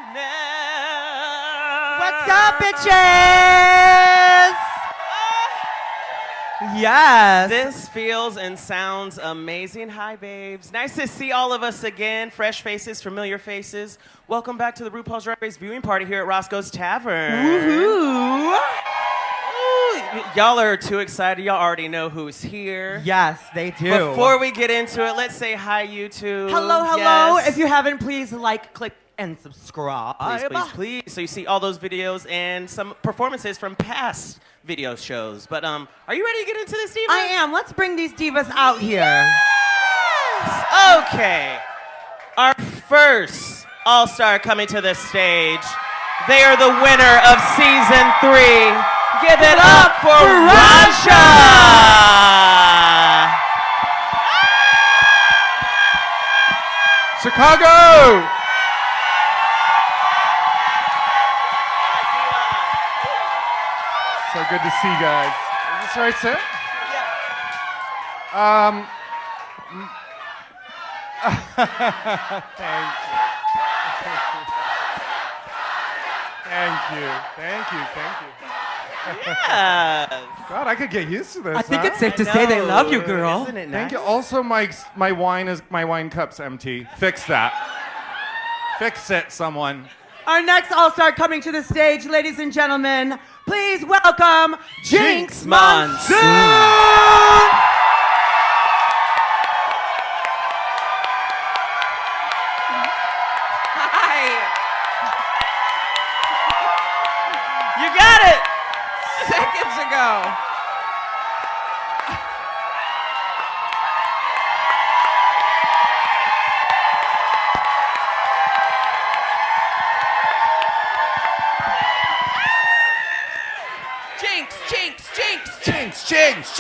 What's up, bitches? Yes. This feels and sounds amazing. Hi, babes. Nice to see all of us again. Fresh faces, familiar faces. Welcome back to the RuPaul's Drag Race viewing party here at Roscoe's Tavern. Woohoo! Y'all are too excited. Y'all already know who's here. Yes, they do. Before we get into it, let's say hi, YouTube. Hello. Yes. If you haven't, please like, click, and subscribe. Please. So you see all those videos and some performances from past video shows. But are you ready to get into this, Diva? I am. Let's bring these divas out here. Yes! Okay. Our first all-star coming to the stage. They are the winner of season 3. Give it up for Rasha! Chicago! So good to see you guys. Is this right, sir? Yeah. Thank you. Yeah. God, I could get used to this. I think it's safe to say they love you, girl. Isn't it nice? Thank you. Also, my wine cup's empty. Fix that. Fix it, someone. Our next all-star coming to the stage, ladies and gentlemen, please welcome Jinkx Monsoon! Hi. You got it! Seconds ago. Jinx.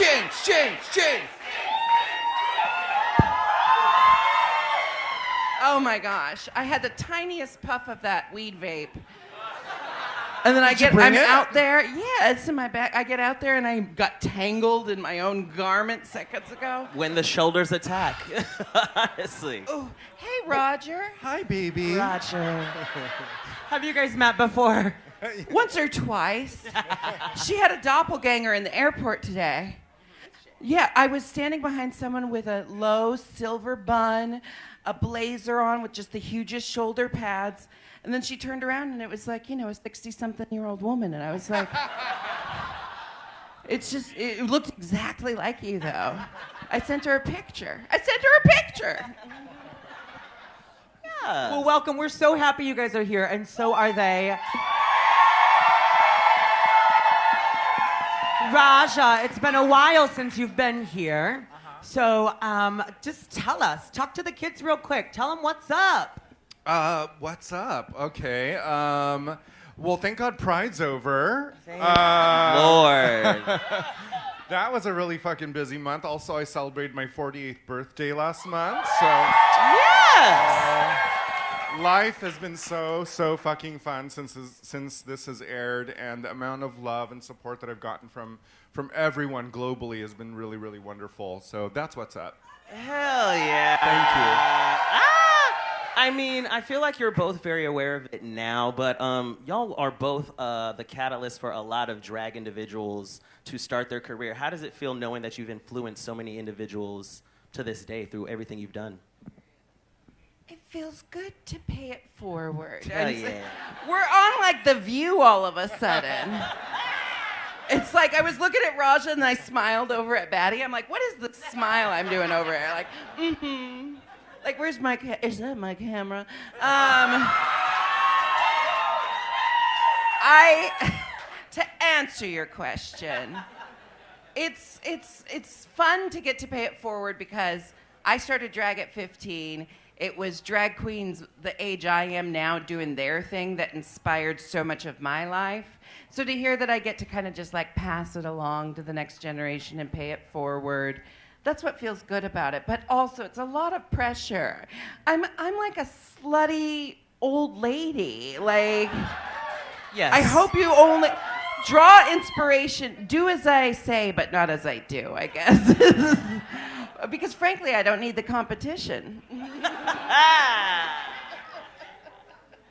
Oh my gosh, I had the tiniest puff of that weed vape. And then I'm out there. Yeah, it's in my bag. I get out there and I got tangled in my own garment seconds ago. When the shoulders attack. Honestly. Oh, hey, Roger. Hi, baby. Roger. Have you guys met before? Once or twice. She had a doppelganger in the airport today. Yeah, I was standing behind someone with a low silver bun, a blazer on with just the hugest shoulder pads, and then she turned around and it was like, a 60-something-year-old woman, and I was like, it looked exactly like you, though. I sent her a picture. Yeah. Well, welcome. We're so happy you guys are here, and so are they. Raja, it's been a while since you've been here. So just talk to the kids real quick. Tell them what's up. What's up? Okay. Well, thank God Pride's over. Lord. That was a really fucking busy month. Also, I celebrated my 48th birthday last month, so... Yes! Life has been so fucking fun since this has aired, and the amount of love and support that I've gotten from everyone globally has been really, really wonderful. So that's what's up. Hell yeah. Thank you. I mean, I feel like you're both very aware of it now, but y'all are both the catalyst for a lot of drag individuals to start their career. How does it feel knowing that you've influenced so many individuals to this day through everything you've done? It feels good to pay it forward. Hell yeah. We're on like The View all of a sudden. It's like I was looking at Raja and I smiled over at Batty. I'm like, what is the smile I'm doing over here? Like, Like, where's my is that my camera? To answer your question, it's fun to get to pay it forward because I started drag at 15. It was drag queens the age I am now doing their thing that inspired so much of my life. So to hear that I get to kind of just like pass it along to the next generation and pay it forward, that's what feels good about it. But also, it's a lot of pressure. I'm like a slutty old lady. Like, Yes. I hope you only draw inspiration. Do as I say, but not as I do, I guess. Because frankly, I don't need the competition.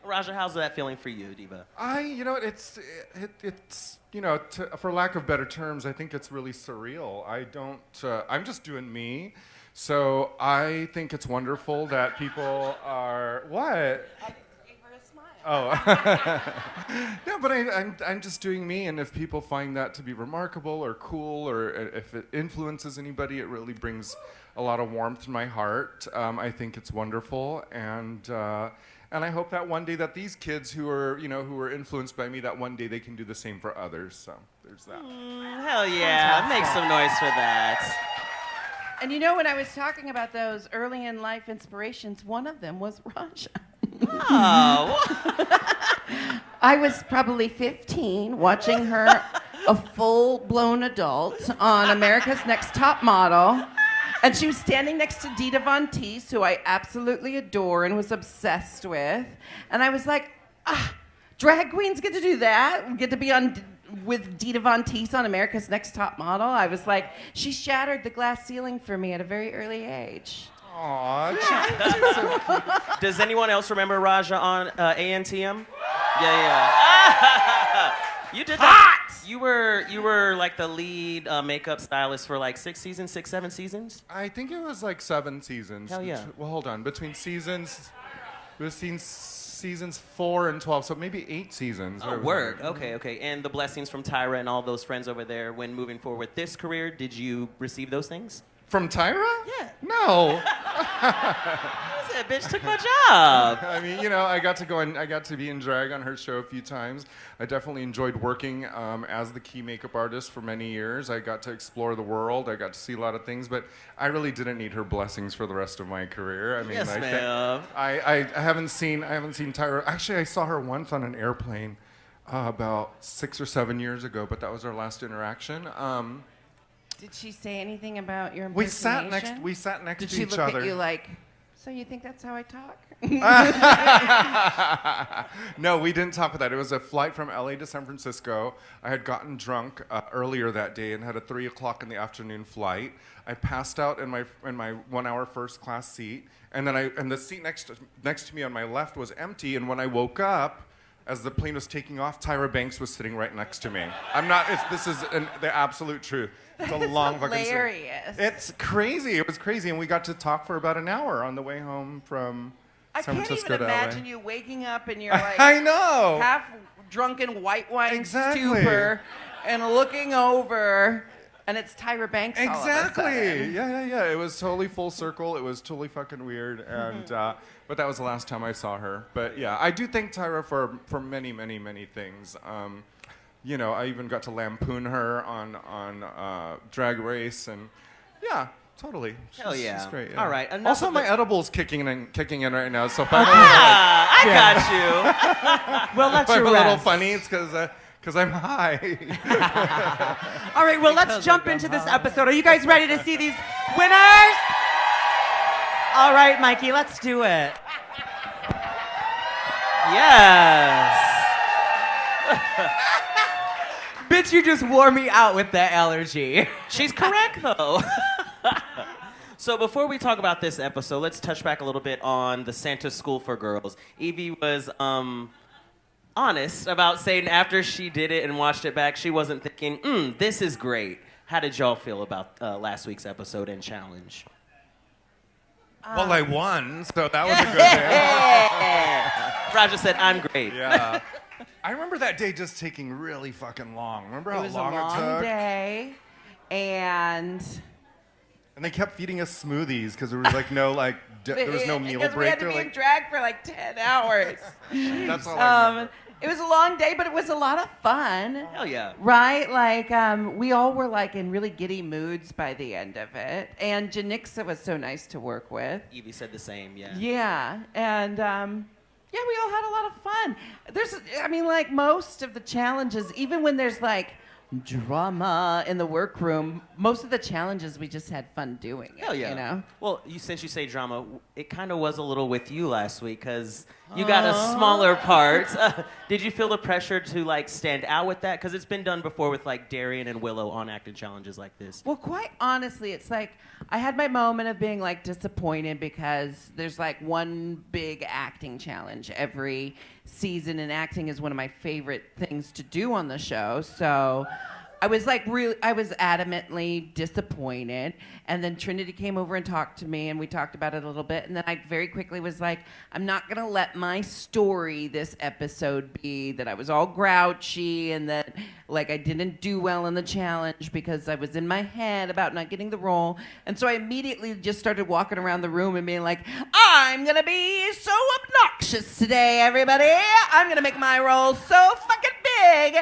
Raja, how's that feeling for you, Diva? It's for lack of better terms, I think it's really surreal. I'm just doing me. So I think it's wonderful that people are, what? Oh, yeah, but I'm just doing me, and if people find that to be remarkable or cool, or if it influences anybody, it really brings a lot of warmth to my heart. I think it's wonderful, and I hope that one day that these kids who are influenced by me, that one day they can do the same for others. So there's that. Hell yeah! Make some noise for that. And when I was talking about those early in life inspirations, one of them was Raja. Oh. I was probably 15 watching her, a full-blown adult, on America's Next Top Model. And she was standing next to Dita Von Teese, who I absolutely adore and was obsessed with. And I was like, drag queens get to do that? Get to be on with Dita Von Teese on America's Next Top Model? I was like, she shattered the glass ceiling for me at a very early age. Aww. Does anyone else remember Raja on ANTM? Yeah. You did that. You were like the lead makeup stylist for like 7 seasons? I think it was like 7 seasons. Hell yeah. Well, hold on. Between seasons 4 and 12, so maybe 8 seasons. Oh, word. Okay. And the blessings from Tyra and all those friends over there when moving forward with this career, did you receive those things? From Tyra? Yeah. No. That's it, bitch. Took my job. I mean, I got to be in drag on her show a few times. I definitely enjoyed working as the key makeup artist for many years. I got to explore the world. I got to see a lot of things, but I really didn't need her blessings for the rest of my career. I mean, yes, ma'am. I haven't seen Tyra. Actually, I saw her once on an airplane about 6 or 7 years ago, but that was our last interaction. Did she say anything about your We impersonation? sat next Did to she each look other. at you like, so you think that's how I talk? No, we didn't talk about that. It was a flight from LA to San Francisco. I had gotten drunk earlier that day and had a 3 o'clock in the afternoon flight. I passed out in my 1-hour first class seat, and then the seat next to me on my left was empty. And when I woke up, as the plane was taking off, Tyra Banks was sitting right next to me. This is the absolute truth. It's a long fucking story. Hilarious. It's crazy. It was crazy, and we got to talk for about an hour on the way home from San Francisco to LA. I can't even imagine you waking up and you're like I know. half drunken white wine Exactly. stupor and looking over, and it's Tyra Banks. Exactly. All of a sudden. Yeah. It was totally full circle. It was totally fucking weird, and but that was the last time I saw her. But yeah, I do thank Tyra for many, many, many things. I even got to lampoon her on Drag Race, and yeah, totally. Hell yeah. She's great. Yeah. All right. Also, my edible's kicking in right now, so if I got you. Well, that's I'm your a little rest. funny. It's because I'm high. All right, well, let's jump into this episode. Are you guys ready to see these winners? All right, Mikey, let's do it. Yes. Bitch, you just wore me out with that allergy. She's correct, though. So before we talk about this episode, let's touch back a little bit on the Santa School for Girls. Evie was honest about saying after she did it and watched it back, she wasn't thinking, this is great. How did y'all feel about last week's episode and challenge? Well, I won, so that was a good day. Raja said, I'm great. Yeah. I remember that day just taking really fucking long. Remember how It was a long it long took? day, and they kept feeding us smoothies because there was like no there was no meal because break. we had to They're be in like, drag for like 10 hours. that's all I remember. It was a long day, but it was a lot of fun. Hell yeah. Right? Like, we all were like in really giddy moods by the end of it. And Jinkx was so nice to work with. Evie said the same, yeah. Yeah. And, we all had a lot of fun. Like most of the challenges, even when there's like drama in the workroom, most of the challenges we just had fun doing it. Hell yeah. You know? Well, since you say drama, it kind of was a little with you last week because You got a smaller part. Did you feel the pressure to like stand out with that? Because it's been done before with like Darian and Willow on acting challenges like this. Well, quite honestly, it's like I had my moment of being like disappointed because there's like one big acting challenge every season, and acting is one of my favorite things to do on the show. So I was like I was adamantly disappointed. And then Trinity came over and talked to me, and we talked about it a little bit. And then I very quickly was like, I'm not going to let my story this episode be that I was all grouchy and that like I didn't do well in the challenge because I was in my head about not getting the role. And so I immediately just started walking around the room and being like, I'm going to be so obnoxious today, everybody. I'm going to make my role so fucking big.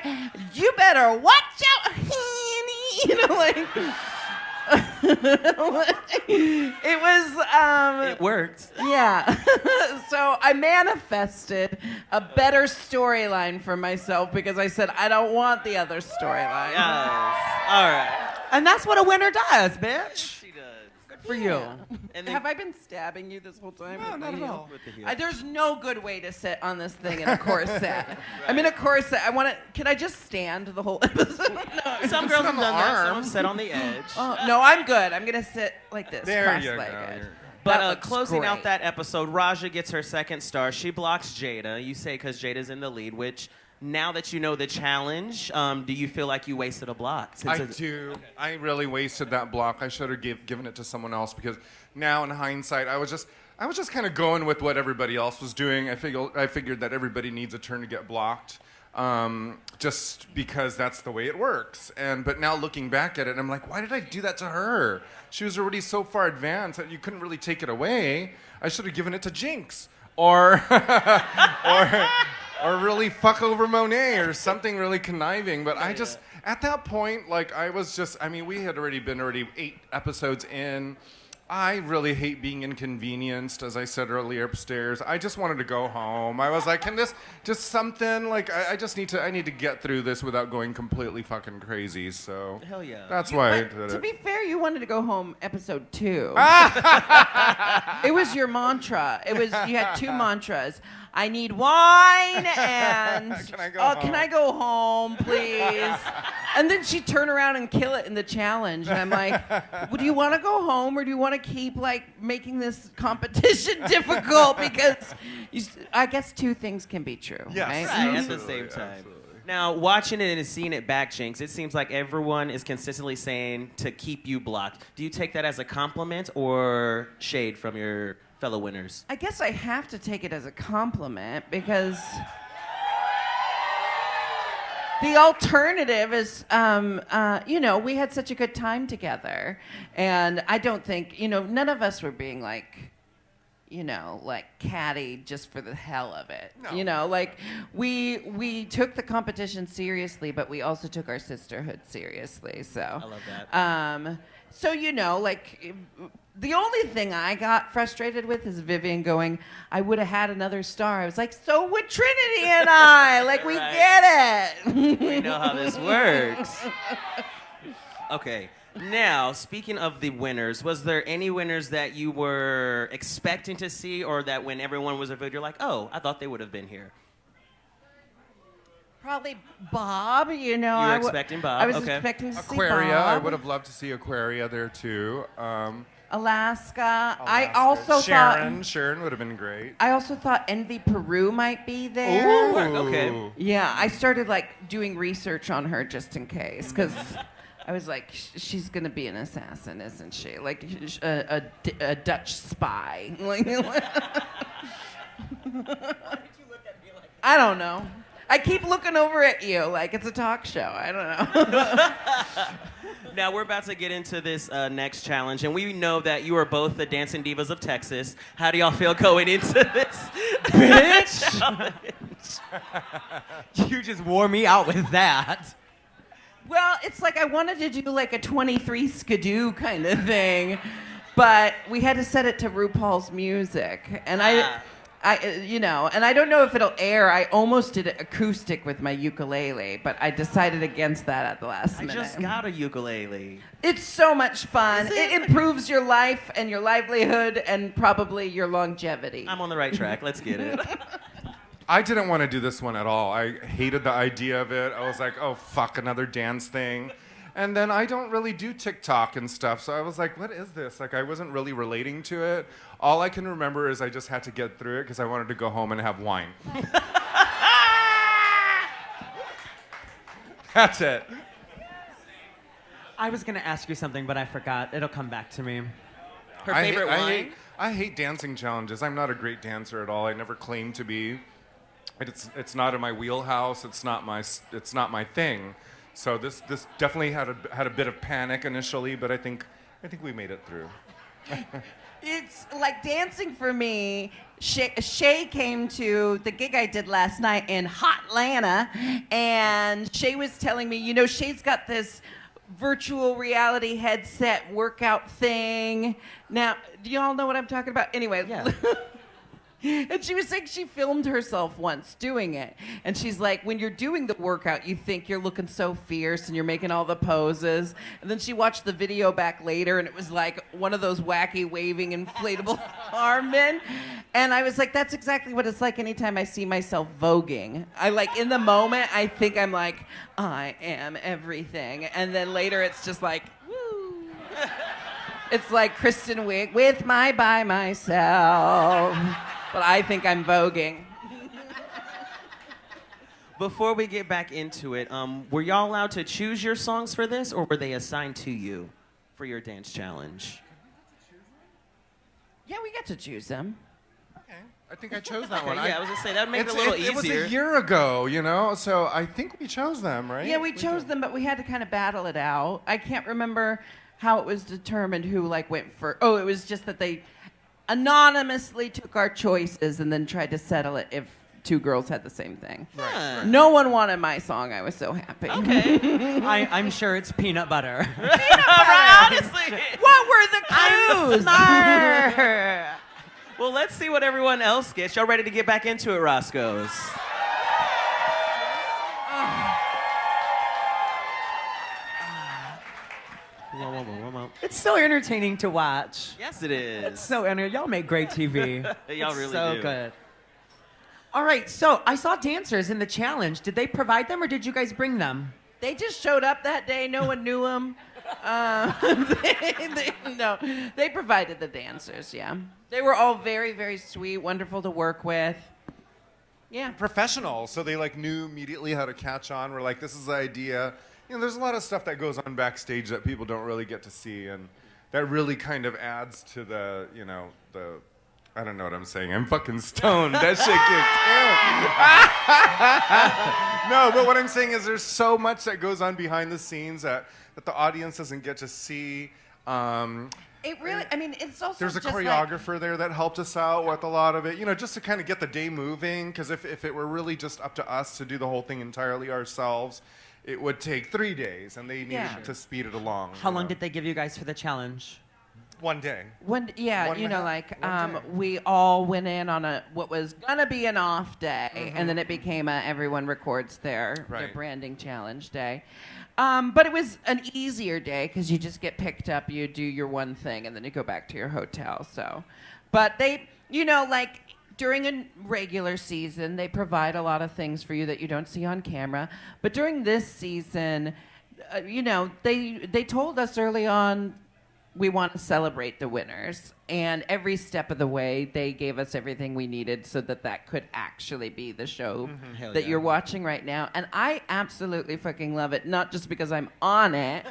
You better watch out, honey. You know, like... it was it worked. Yeah. So I manifested a better storyline for myself because I said I don't want the other storyline. Yes. All right. And that's what a winner does, bitch. She does. Good for you. And then, Have I been stabbing you this whole time? No, with not the at heel? all. with the heel. There's no good way to sit on this thing in a corset. I'm in a corset. I want to. Can I just stand the whole episode? No. Some girls have done that. Some arm. have sat on the edge. Oh, no, I'm good. I'm gonna sit like this, There you go. cross-legged. But That looks closing out great. that episode, Raja gets her second star. She blocks Jada. You say because Jada's in the lead, which now that you know the challenge, do you feel like you wasted a block? I do. I really wasted that block. I should have given it to someone else because now in hindsight, I was just kind of going with what everybody else was doing. I figured that everybody needs a turn to get blocked, just because that's the way it works. But now looking back at it, I'm like, why did I do that to her? She was already so far advanced that you couldn't really take it away. I should have given it to Jinkx or or really fuck over Monet or something really conniving. But I just, at that point, like we had already been 8 episodes in. I really hate being inconvenienced, as I said earlier upstairs. I just wanted to go home. I was like, can this just something like I need to get through this without going completely fucking crazy. So Hell yeah. that's why I But did to it. be fair, you wanted to go home episode 2. It was your mantra. You had 2 mantras. I need wine and Can I go can home? I go home, please? And then she'd turn around and kill it in the challenge. And I'm like, well, do you want to go home or do you want to keep like making this competition difficult? Because I guess 2 things can be true. Yes. Right? Right, at the Absolutely, same time. absolutely. Now, watching it and seeing it back, Jinkx, it seems like everyone is consistently saying to keep you blocked. Do you take that as a compliment or shade from your fellow winners? I guess I have to take it as a compliment because the alternative is, we had such a good time together. And I don't think, none of us were being like catty just for the hell of it. No. We took the competition seriously, but we also took our sisterhood seriously. So I love that. the only thing I got frustrated with is Vivian going, I would have had another star. I was like, so would Trinity and I. Like, we Right. get it. We know how this works. Okay. Now, speaking of the winners, was there any winners that you were expecting to see or that when everyone was revealed, you're like, oh, I thought they would have been here? Probably Bob, You were expecting Bob, I was okay. expecting to see Aquaria, Bob. I would have loved to see Aquaria there too. Alaska. I Alaska. also Sharon would have been great. I also thought Envy Peru might be there. Okay. Yeah, I started doing research on her just in case because I was like, she's gonna be an assassin, isn't she? Like a Dutch spy. I don't know. I keep looking over at you like it's a talk show. I don't know. Now, we're about to get into this next challenge, and we know that you are both the dancing divas of Texas. How do y'all feel going into this? Bitch! You just wore me out with that. Well, it's like I wanted to do like a 23 skidoo kind of thing, but we had to set it to RuPaul's music, and And I don't know if it'll air. I almost did it acoustic with my ukulele, but I decided against that at the last minute. I just got a ukulele. It's so much fun. It improves your life and your livelihood and probably your longevity. I'm on the right track. Let's get it. I didn't want to do this one at all. I hated the idea of it. I was like, oh, fuck, another dance thing. And then I don't really do TikTok and stuff, so I was like, what is this? Like, I wasn't really relating to it. All I can remember is I just had to get through it because I wanted to go home and have wine. That's it. I was going to ask you something, but I forgot. It'll come back to me. Her favorite wine? I hate dancing challenges. I'm not a great dancer at all. I never claimed to be. It's not in my wheelhouse. It's not my thing. So this definitely had a bit of panic initially, but I think we made it through. It's like dancing for me. Shay came to the gig I did last night in Hotlanta, and Shay was telling me, Shay's got this virtual reality headset workout thing. Now, do y'all know what I'm talking about? Anyway. Yeah. And she was saying she filmed herself once doing it. And she's like, when you're doing the workout, you think you're looking so fierce and you're making all the poses. And then she watched the video back later, and it was like one of those wacky waving inflatable arm men. And I was like, that's exactly what it's like anytime I see myself voguing. In the moment, I think I'm like, I am everything. And then later it's just like, woo. It's like Kristen Wiig with my by myself. But I think I'm voguing. Before we get back into it, were y'all allowed to choose your songs for this, or were they assigned to you for your dance challenge? Yeah, we got to choose them. Okay. I think I chose that one. Yeah, I was going to say, that would make it a little easier. It was a year ago, so I think we chose them, right? Yeah, we chose them, but we had to kind of battle it out. I can't remember how it was determined who went first. Oh, it was just that they anonymously took our choices and then tried to settle it if two girls had the same thing. Right. No one wanted my song. I was so happy. Okay. I'm sure it's peanut butter. Honestly. What were the clues? Well, let's see what everyone else gets. Y'all ready to get back into it, Roscoe's? It's so entertaining to watch. Yes, it is. It's so entertaining. Y'all make great TV. Y'all really so do. Good. All right, so I saw dancers in the challenge. Did they provide them, or did you guys bring them? They just showed up that day. No one knew them. They provided the dancers, yeah. They were all very, very sweet, wonderful to work with. Yeah. Professional, so they knew immediately how to catch on. We're like, this is the idea. There's a lot of stuff that goes on backstage that people don't really get to see, and that really kind of adds to the I don't know what I'm saying. I'm fucking stoned. That shit kicked in. No, but what I'm saying is there's so much that goes on behind the scenes that the audience doesn't get to see. It really, it's also there's a just choreographer there that helped us out with a lot of it, just to kind of get the day moving, because if it were really just up to us to do the whole thing entirely ourselves, it would take 3 days, and they needed to speed it along. How long did they give you guys for the challenge? 1 day. We all went in on what was gonna be an off day, and then it became everyone records their branding challenge day. But it was an easier day because you just get picked up, you do your one thing, and then you go back to your hotel. So, but they, during a regular season, they provide a lot of things for you that you don't see on camera. But during this season, they told us early on, we want to celebrate the winners. And every step of the way, they gave us everything we needed so that could actually be the show that you're watching right now. And I absolutely fucking love it. Not just because I'm on it,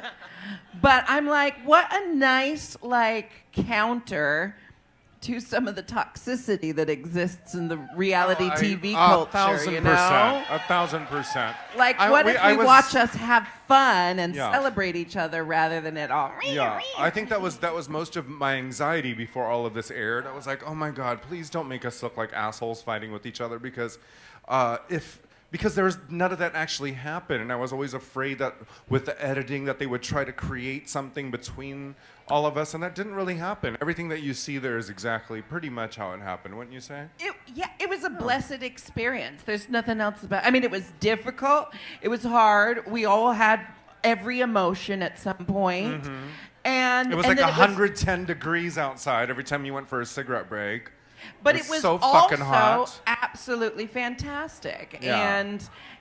but I'm like, what a nice, counter to some of the toxicity that exists in the reality TV culture, 1,000%. 1,000%. What if we watch us have fun and celebrate each other rather than it all? Yeah, I think that was most of my anxiety before all of this aired. I was like, oh my God, please don't make us look like assholes fighting with each other, because if because there was none of that actually happened, and I was always afraid that with the editing that they would try to create something between all of us, and that didn't really happen. Everything that you see there is exactly pretty much how it happened, wouldn't you say? It was a blessed experience. There's nothing else about it. I mean, it was difficult. It was hard. We all had every emotion at some point. And it was like 110 degrees outside every time you went for a cigarette break. But it was so also fucking hot. absolutely fantastic Yeah.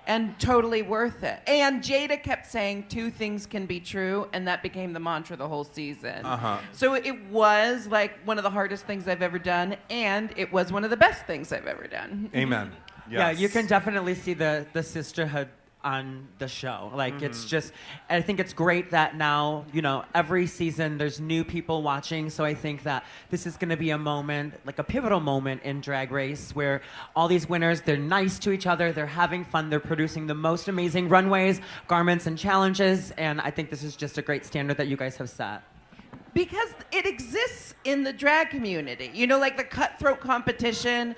and totally worth it. And Jada kept saying 2 things can be true, and that became the mantra the whole season. So it was like one of the hardest things I've ever done, and it was one of the best things I've ever done. Amen. Yes. Yeah, you can definitely see the sisterhood on the show. Like, it's just, I think it's great that now, you know, every season there's new people watching. So I think that this is going to be a moment, like a pivotal moment in Drag Race, where all these winners, they're nice to each other, they're having fun, they're producing the most amazing runways, garments, and challenges. And I think this is just a great standard that you guys have set. Because it exists in the drag community. You know, like the cutthroat competition,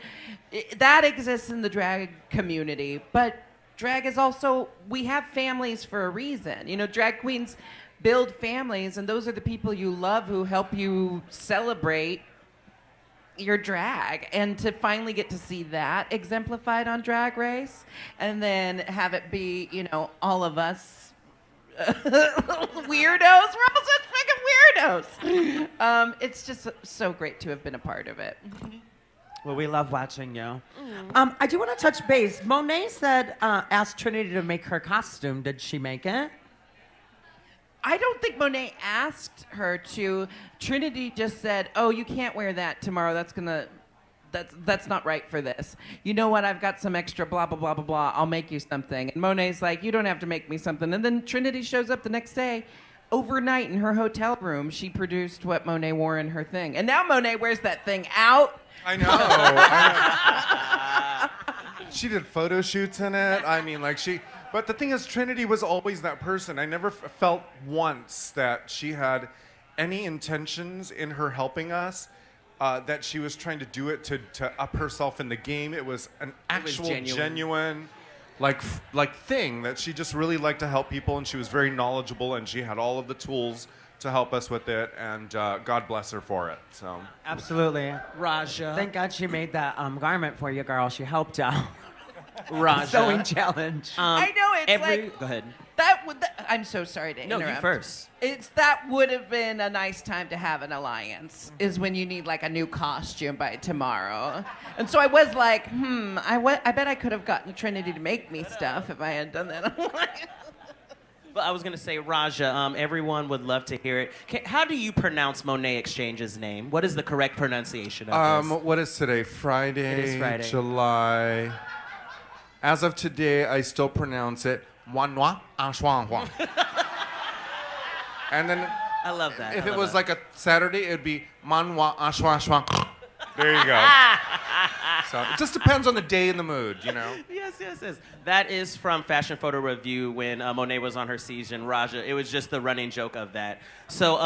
that exists in the drag community. But drag is also, we have families for a reason. You know, drag queens build families, and those are the people you love who help you celebrate your drag. And to finally get to see that exemplified on Drag Race, and then have it be, you know, all of us weirdos. We're all such freaking weirdos. It's just so great to have been a part of it. Well, we love watching you. I do want to touch base. Monet said, asked Trinity to make her costume. Did she make it? I don't think Monet asked her to. Trinity just said, "Oh, you can't wear that tomorrow. That's not right for this. You know what? I've got some extra blah, blah, blah, blah, blah. I'll make you something." And Monet's like, "You don't have to make me something." And then Trinity shows up the next day. Overnight in her hotel room, she produced what Monet wore in her thing. And now Monet wears that thing out. I know. She did photo shoots in it. I mean, like but the thing is, Trinity was always that person. I never felt once that she had any intentions in her helping us, that she was trying to do it to up herself in the game. It was an actual, genuine like thing that she just really liked to help people, and she was very knowledgeable, and she had all of the tools to help us with it, and God bless her for it. So absolutely, Raja. Thank God she made that garment for you, girl. She helped out. Raja. Sewing challenge. I know, it's like go ahead. I'm so sorry to interrupt. No, you first. That would have been a nice time to have an alliance, is when you need like a new costume by tomorrow. And so I was like, I bet I could have gotten Trinity to make me stuff if I had done that. But I was going to say, Raja, everyone would love to hear it. How do you pronounce Monet Exchange's name? What is the correct pronunciation of this? What is today? Friday, It is Friday. July. As of today, I still pronounce it Wanwa Ashwanhua. And then I love that. if it was like a Saturday, it would be Manwa Ashwanhua. There you go. So it just depends on the day and the mood, you know? Yes. That is from Fashion Photo Review when Monet was on her season, Raja. It was just the running joke of that. So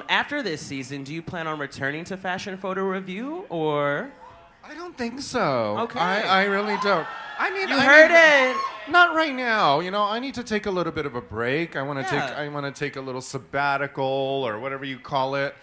after this season, do you plan on returning to Fashion Photo Review, or? I don't think so. Okay. I really don't. I mean, You heard it. Not right now. You know, I need to take a little bit of a break. I want to take a little sabbatical or whatever you call it.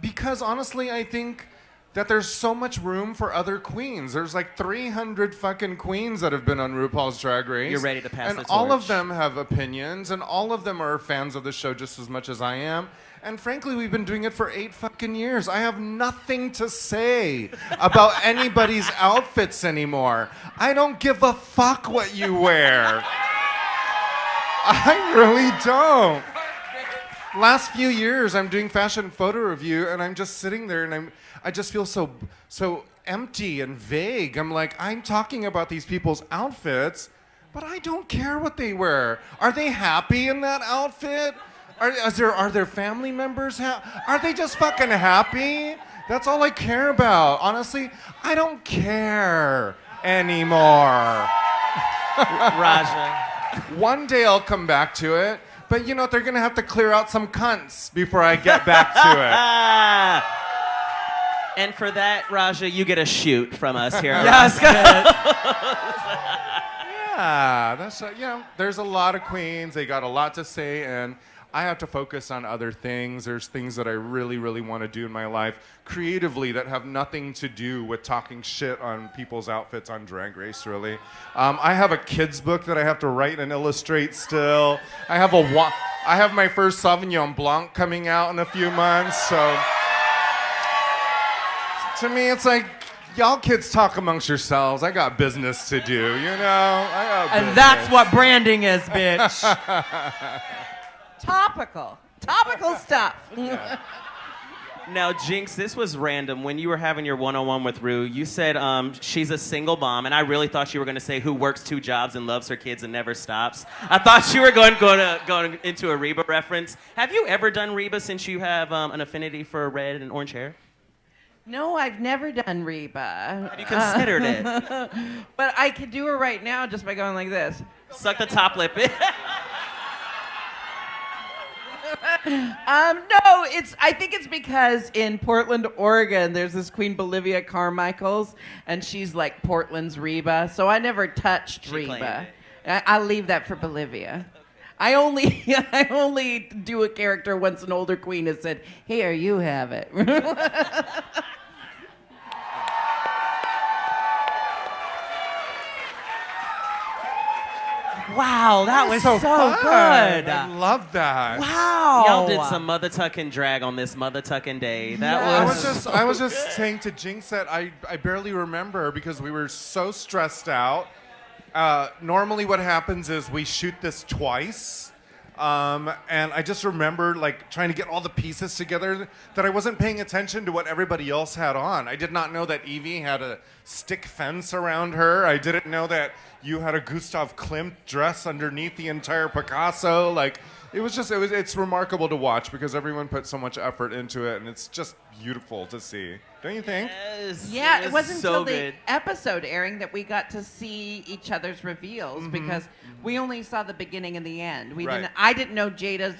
Because honestly, I think that there's so much room for other queens. There's like 300 fucking queens that have been on RuPaul's Drag Race. You're ready to pass the And torch. all of them have opinions, and all of them are fans of the show just as much as I am. And frankly, we've been doing it for 8 fucking years. I have nothing to say about anybody's outfits anymore. I don't give a fuck what you wear. I really don't. Last few years, I'm doing Fashion Photo Review, and I'm just sitting there, and I just feel so empty and vague. I'm like, I'm talking about these people's outfits, but I don't care what they wear. Are they happy in that outfit? Are their family members are they just fucking happy? That's all I care about. Honestly, I don't care anymore. Raja. One day I'll come back to it, but you know, they're gonna have to clear out some cunts before I get back to it. And for that, Raja, you get a shoot from us here. Yes, good. Yeah, that's there's a lot of queens. They got a lot to say, and I have to focus on other things. There's things that I really, really want to do in my life creatively that have nothing to do with talking shit on people's outfits on Drag Race, really. I have a kid's book that I have to write and illustrate still. I have my first Sauvignon Blanc coming out in a few months, so to me it's like, y'all kids talk amongst yourselves. I got business to do, you know? And that's what branding is, bitch. Topical stuff. Yeah. Now, Jinkx, this was random. When you were having your one-on-one with Ru, you said she's a single mom, and I really thought you were going to say who works 2 jobs and loves her kids and never stops. I thought you were going into a Reba reference. Have you ever done Reba since you have an affinity for red and orange hair? No, I've never done Reba. Have you considered it? But I could do her right now just by going like this. Suck the top lip. No, I think it's because in Portland, Oregon, there's this Queen Bolivia Carmichael's, and she's like Portland's Reba. So I never touched Reba. I'll leave that for Bolivia. I only do a character once an older queen has said, "Here, you have it." Wow, that was so fun. good. I love that. Wow. Y'all did some mother tucking drag on this mother tucking day. That I was just saying to Jinkx that I barely remember because we were so stressed out. Normally what happens is we shoot this twice. And I just remember like trying to get all the pieces together that I wasn't paying attention to what everybody else had on. I did not know that Evie had a stick fence around her. I didn't know that you had a Gustav Klimt dress underneath the entire Picasso. Like it's remarkable to watch because everyone put so much effort into it, and it's just beautiful to see. Don't you think? Yes, Yeah, it wasn't so until good. the episode airing that we got to see each other's reveals because we only saw the beginning and the end. I didn't know Jada's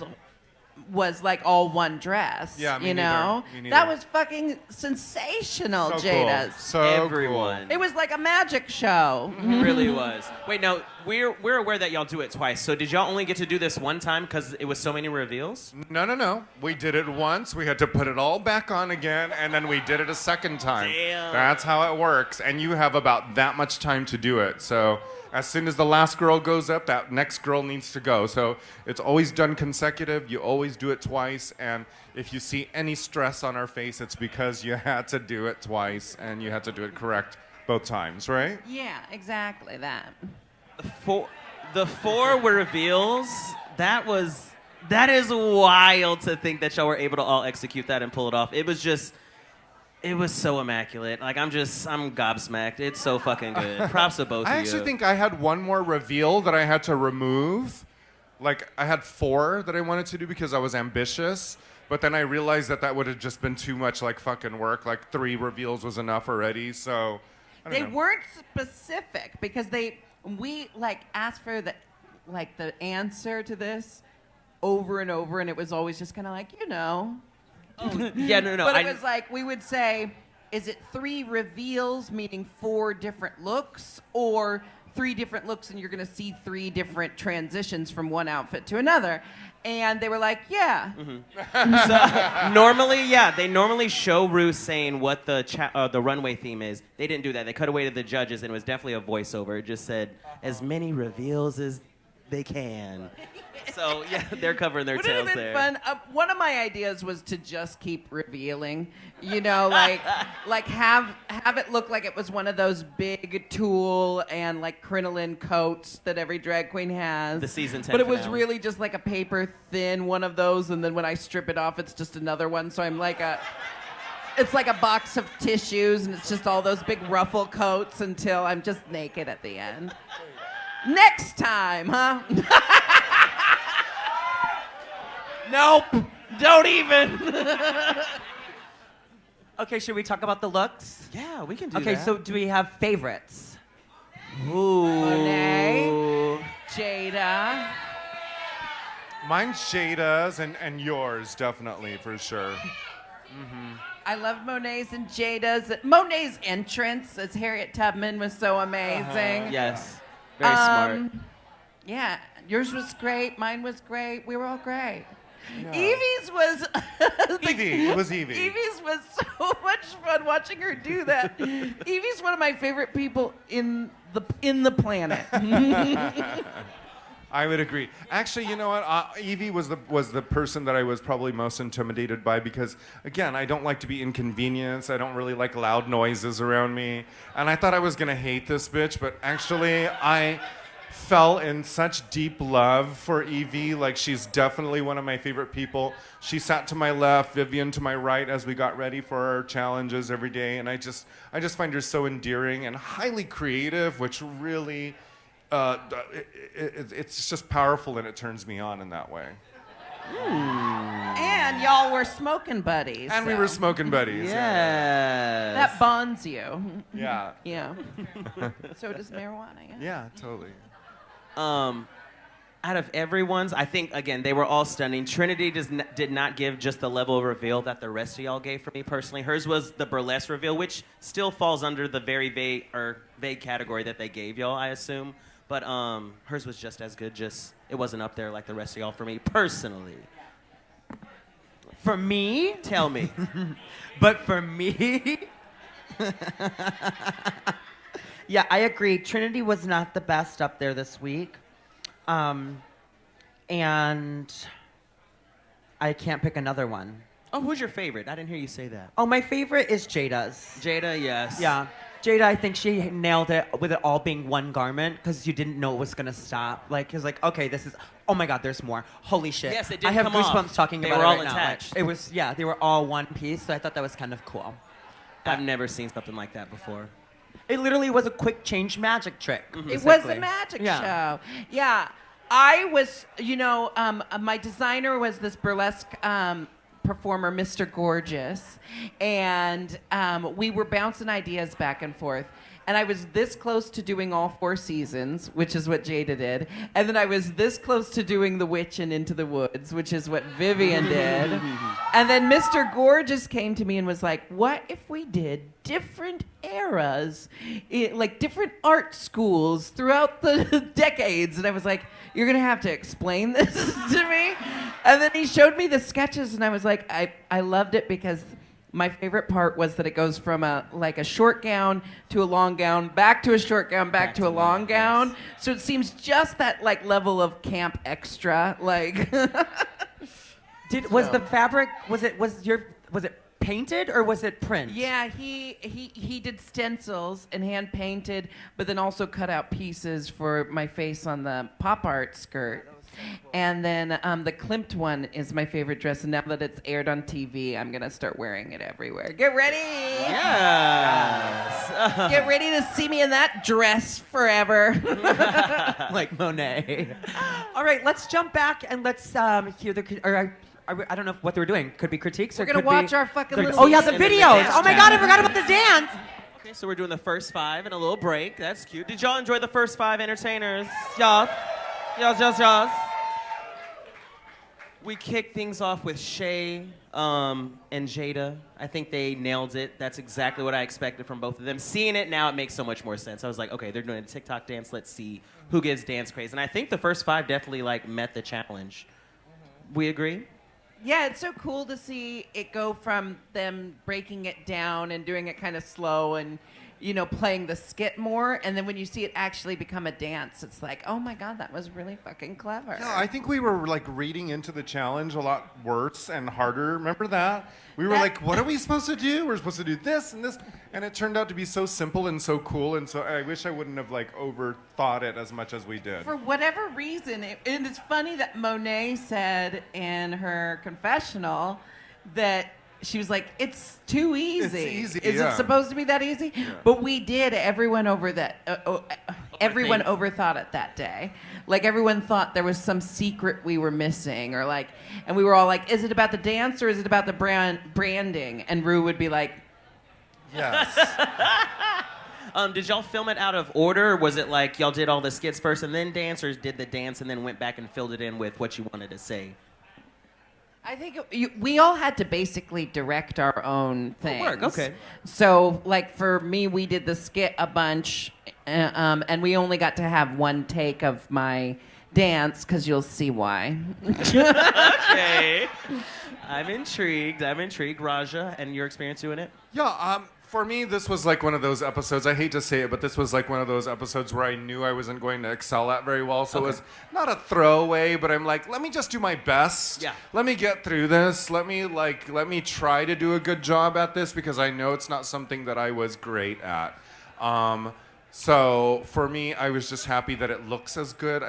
was like all one dress. Yeah, me you neither. know? Me neither. That was fucking sensational, So Jada's. cool. So Everyone. cool. It was like a magic show. It really was. Wait, now, we're aware that y'all do it twice. So did y'all only get to do this one time because it was so many reveals? No. We did it once. We had to put it all back on again, and then we did it a second time. Damn. That's how it works. And you have about that much time to do it. So as soon as the last girl goes up, that next girl needs to go. So it's always done consecutive. You always do it twice. And if you see any stress on our face, it's because you had to do it twice, and you had to do it correct both times, right? Yeah, exactly that. The four were reveals. That is wild to think that y'all were able to all execute that and pull it off. It was so immaculate. Like I'm gobsmacked. It's so fucking good. Props to both of you. I actually think I had one more reveal that I had to remove. Like I had 4 that I wanted to do because I was ambitious, but then I realized that would have just been too much like fucking work. Like 3 reveals was enough already. So I don't know. Weren't specific because we like asked for the answer to this over and over, and it was always just kind of like, you know. Oh, yeah, no. But it was like we would say, is it 3 reveals meaning 4 different looks, or 3 different looks and you're going to see 3 different transitions from one outfit to another? And they were like, yeah. So, they normally show Ru saying what the runway theme is. They didn't do that. They cut away to the judges, and it was definitely a voiceover. It just said, as many reveals as they can. So, yeah, they're covering their tails there. Would it have been fun? One of my ideas was to just keep revealing, you know, like have it look like it was one of those big tulle and like crinoline coats that every drag queen has. The season 10 But it was finale. really just like a paper thin one of those, and then when I strip it off, it's just another one. So I'm like it's like a box of tissues, and it's just all those big ruffle coats until I'm just naked at the end. Next time, huh? Nope. Don't even. Okay, should we talk about the looks? Yeah, we can do Okay, that. so do we have favorites? Ooh. Monet, Jada. Mine's Jada's and yours, definitely, for sure. I love Monet's and Jada's. Monet's entrance as Harriet Tubman was so amazing. Yes. Very smart. Yeah, yours was great. Mine was great. We were all great. Yeah. Evie's was Evie. It was Evie. Evie's was so much fun watching her do that. Evie's one of my favorite people in the planet. I would agree. Actually, you know what? Evie was the person that I was probably most intimidated by because, again, I don't like to be inconvenienced. I don't really like loud noises around me. And I thought I was going to hate this bitch, but actually I fell in such deep love for Evie. Like, she's definitely one of my favorite people. She sat to my left, Vivian to my right as we got ready for our challenges every day. And I just find her so endearing and highly creative, which really... it's just powerful and it turns me on in that way. And y'all were smoking buddies. And we were smoking buddies. Yes. That bonds you. Yeah. Yeah. So does marijuana. Yeah. Yeah, totally. Out of everyone's, I think, again, they were all stunning. Trinity did not give just the level of reveal that the rest of y'all gave for me personally. Hers was the burlesque reveal, which still falls under the very vague category that they gave y'all, I assume. But hers was just as good, just it wasn't up there like the rest of y'all for me personally. For me? Tell me. But for me... Yeah, I agree. Trinity was not the best up there this week. And I can't pick another one. Oh, who's your favorite? I didn't hear you say that. Oh, my favorite is Jada's. Jada, yes. Yeah. Jada, I think she nailed it with it all being one garment because you didn't know it was going to stop. Like, it was like, okay, this is, oh my God, there's more. Holy shit. Yes, it didn't I have come goosebumps off. talking They about were it all right attached. now. Like, it was, yeah, they were all one piece, so I thought that was kind of cool. I've never seen something like that before. It literally was a quick change magic trick. It was a magic show. Yeah. I was, my designer was this burlesque performer, Mr. Gorgeous, and we were bouncing ideas back and forth. And I was this close to doing all 4 seasons, which is what Jada did. And then I was this close to doing The Witch and Into the Woods, which is what Vivian did. And then Mr. Gorgeous came to me and was like, what if we did different eras, like different art schools throughout the decades? And I was like, you're going to have to explain this to me? And then he showed me the sketches, and I was like, I loved it because... my favorite part was that it goes from a short gown to a long gown, back to a short gown, back to a long gown. Yes. So it seems just that level of camp extra. Was the fabric was it painted or was it print? Yeah, he did stencils and hand painted, but then also cut out pieces for my face on the pop art skirt. And then the Klimt one is my favorite dress, and now that it's aired on TV, I'm gonna start wearing it everywhere. Get ready! Yes! Get ready to see me in that dress forever. Like Monet. All right, let's jump back and let's hear the... I don't know what they were doing. Could be critiques or We're gonna watch our fucking little... Oh yeah, the videos! Oh my God, I forgot about the dance! Okay, so we're doing the first 5 and a little break. That's cute. Did y'all enjoy the first 5 entertainers? Yes. Yes. We kicked things off with Shay and Jada. I think they nailed it. That's exactly what I expected from both of them. Seeing it now, it makes so much more sense. I was like, okay, they're doing a TikTok dance. Let's see who gives dance craze. And I think the first 5 definitely met the challenge. We agree? Yeah, it's so cool to see it go from them breaking it down and doing it kind of slow and, playing the skit more. And then when you see it actually become a dance, it's like, oh my God, that was really fucking clever. No, I think we were reading into the challenge a lot worse and harder. Remember that? We were like, what are we supposed to do? We're supposed to do this and this. And it turned out to be so simple and so cool. And so I wish I wouldn't have overthought it as much as we did. For whatever reason, and it's funny that Monet said in her confessional that she was like, it's too easy. It's easy, Is it supposed to be that easy? Yeah. But we did. Everyone overthought it that day. Everyone thought there was some secret we were missing, and we were all like, is it about the dance or is it about the branding? And Rue would be like, yes. Did y'all film it out of order? Or was it y'all did all the skits first and then dance, or did the dance and then went back and filled it in with what you wanted to say? I think we all had to basically direct our own things. Work, okay. So, for me, we did the skit a bunch and we only got to have one take of my dance because you'll see why. Okay. I'm intrigued. Raja, and your experience doing it? Yeah, for me, this was like one of those episodes, I hate to say it, but this was like one of those episodes where I knew I wasn't going to excel at very well. So It was not a throwaway, but I'm like, let me just do my best. Yeah. Let me get through this. Let me try to do a good job at this because I know it's not something that I was great at. So for me, I was just happy that it looks as good.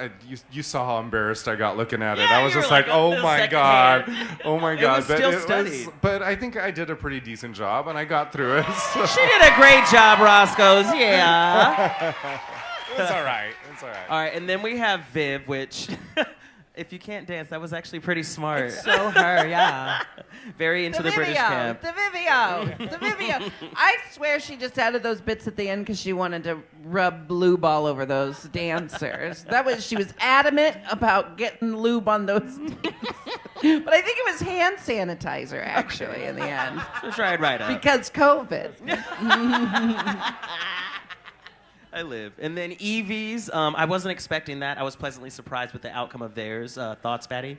You saw how embarrassed I got looking at it. Yeah, I was you just were like, like, oh my God. Oh my God. was still studied. But I think I did a pretty decent job and I got through it. So. She did a great job, Roscoe's. Yeah. It's all right. It's all right. All right, and then we have Viv, which, if you can't dance, that was actually pretty smart. It's so her, yeah. Very into the British camp. The Vivio. I swear she just added those bits at the end because she wanted to rub lube all over those dancers. She was adamant about getting lube on those dancers. But I think it was hand sanitizer, actually, in the end. So tried right up. Because COVID. I live. And then Evie's, I wasn't expecting that. I was pleasantly surprised with the outcome of theirs. Thoughts, Batty?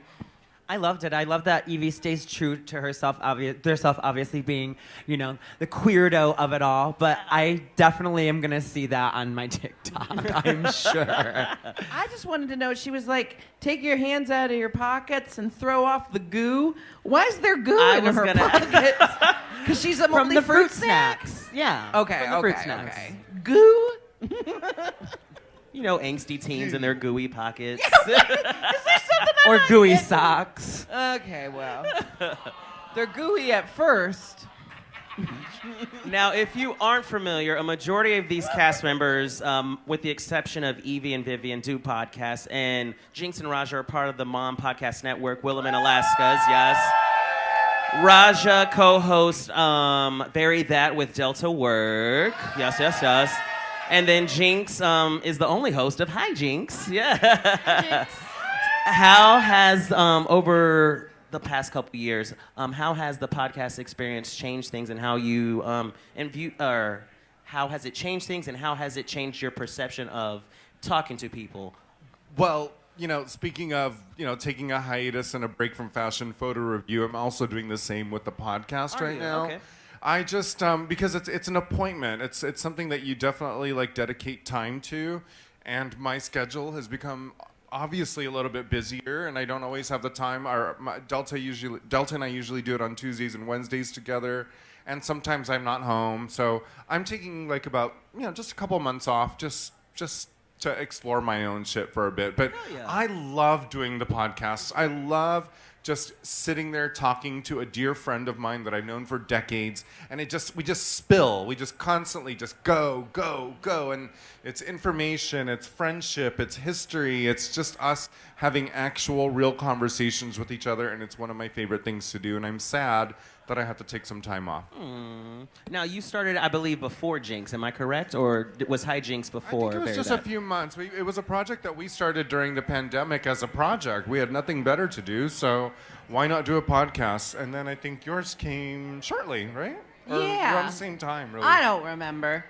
I loved it. I love that Evie stays true to herself, obviously being, the queerdo of it all. But I definitely am going to see that on my TikTok, I'm sure. I just wanted to know, she was like, take your hands out of your pockets and throw off the goo. Why is there goo in her pockets? Because she's a From the fruit snack? snacks. Yeah. Okay, from the fruit snacks. okay. Goo? Angsty teens in their gooey pockets. Is there something Or gooey socks. Okay, well. They're gooey at first. Now, if you aren't familiar, a majority of these cast members, with the exception of Evie and Vivian, do podcasts, and Jinkx and Raja are part of the Mom Podcast Network, Willem and Alaska's, yes. Raja co-hosts Bury That with Delta Work. Yes. And then Jinkx is the only host of Hi Jinkx. Yeah. How has, over the past couple years, how has the podcast experience changed things and how you how has it changed things and how has it changed your perception of talking to people? Well, speaking of, taking a hiatus and a break from fashion photo review, I'm also doing the same with the podcast right now. Okay. I just, because it's an appointment. It's something that you definitely dedicate time to. And my schedule has become obviously a little bit busier and I don't always have the time. Delta and I usually do it on Tuesdays and Wednesdays together. And sometimes I'm not home. So I'm taking about, just a couple months off just to explore my own shit for a bit. But yeah. I love doing the podcasts. I love just sitting there talking to a dear friend of mine that I've known for decades, and we just spill. We just constantly just go, and it's information, it's friendship, it's history, it's just us having actual real conversations with each other, and it's one of my favorite things to do, and I'm sad that I have to take some time off. Now, you started, I believe, before Jinkx, am I correct? Or was Hi Jinkx before? I think it was just a few months. It was a project that we started during the pandemic as a project. We had nothing better to do, so why not do a podcast? And then I think yours came shortly, right? Or Yeah. around the same time, really. I don't remember.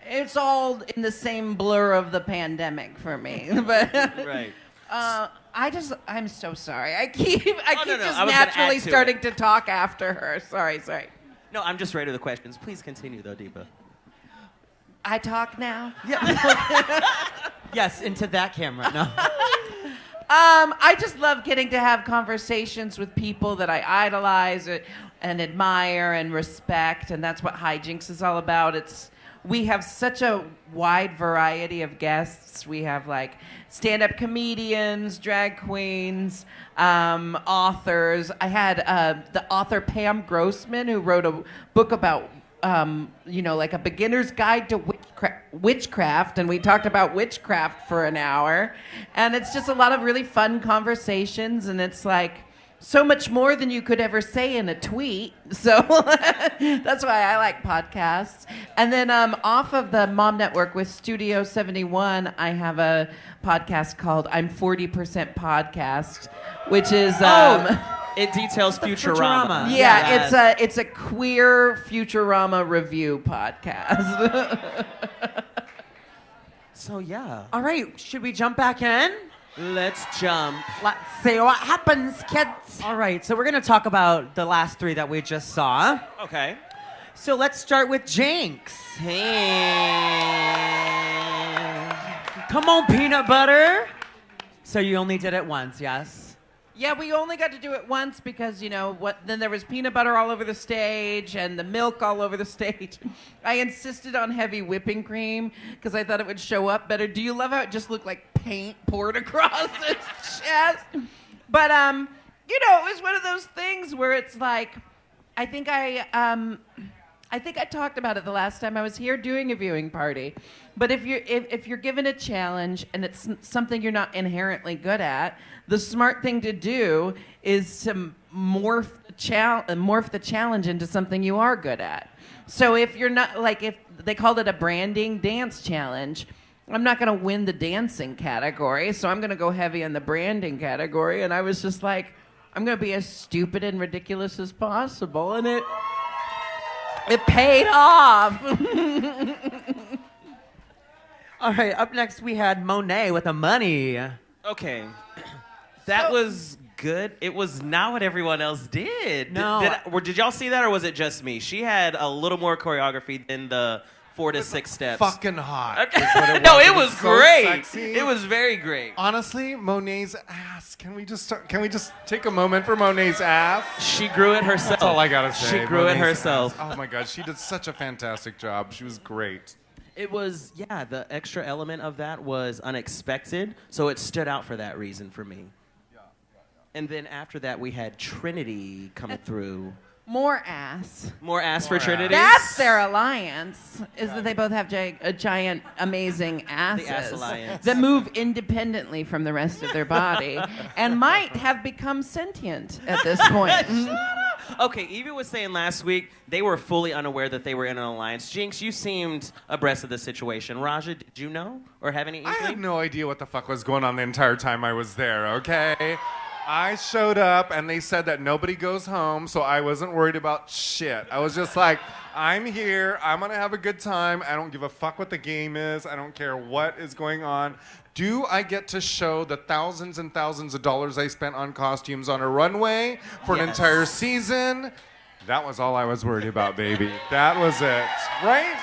It's all in the same blur of the pandemic for me. But Right. I'm so sorry. I keep no. I was just gonna naturally add to starting it. to talk after her. Sorry. No, I'm just ready to the questions. Please continue, though, Deepa. I talk now. Yes, into that camera. No. I just love getting to have conversations with people that I idolize and admire and respect, and that's what Hi Jinkx is all about. We have such a wide variety of guests. We have stand-up comedians, drag queens, authors. I had the author Pam Grossman, who wrote a book about a beginner's guide to witchcraft, and we talked about witchcraft for an hour, and it's just a lot of really fun conversations, and it's so much more than you could ever say in a tweet. So that's why I like podcasts. And then off of the Mom Network with Studio 71, I have a podcast called I'm 40% Podcast, which is It details Futurama. Yeah, yes. It's a queer Futurama review podcast. So yeah. All right, should we jump back in? Let's jump. Let's see what happens, kids. All right, so we're gonna talk about the last 3 that we just saw. Okay. So let's start with Jinkx. Hey. Come on, peanut butter. So you only did it once, yes? Yeah, we only got to do it once because, you know, then there was peanut butter all over the stage and the milk all over the stage. I insisted on heavy whipping cream because I thought it would show up better. Do you love how it just looked like paint poured across his chest? But, you know, it was one of those things where it's like, I think I talked about it the last time I was here doing a viewing party. But if you're given a challenge and it's something you're not inherently good at, the smart thing to do is to morph the challenge into something you are good at. So if you're not, like, if they called it a branding dance challenge, I'm not going to win the dancing category, so I'm going to go heavy on the branding category. And I was just like, I'm going to be as stupid and ridiculous as possible. And it paid off. All right, up next we had Monet with the money. Okay. That was good. It was not what everyone else did. No. Did y'all see that, or was it just me? She had a little more choreography than the 4 to 6 steps. Fucking hot. Okay. is what it No, was. it was so great. sexy. It was very great. Honestly, Monet's ass. Can we just take a moment for Monet's ass? She grew it herself. That's all I gotta say. She grew it Monet's herself. ass. Oh my God, she did such a fantastic job. She was great. It was, yeah, the extra element of that was unexpected, so it stood out for that reason for me. And then after that, we had Trinity coming through. More ass. More ass for More Trinity? That's their alliance, is that they both have giant, amazing asses. The ass alliance. That move independently from the rest of their body and might have become sentient at this point. Okay, Evie was saying last week they were fully unaware that they were in an alliance. Jinkx, you seemed abreast of the situation. Raja, did you know or have any inkling? I had no idea what the fuck was going on the entire time I was there, okay? I showed up and they said that nobody goes home, so I wasn't worried about shit. I was just like, I'm here, I'm gonna have a good time. I don't give a fuck what the game is. I don't care what is going on. Do I get to show the thousands and thousands of dollars I spent on costumes on a runway for an entire season? That was all I was worried about, baby. That was it, right?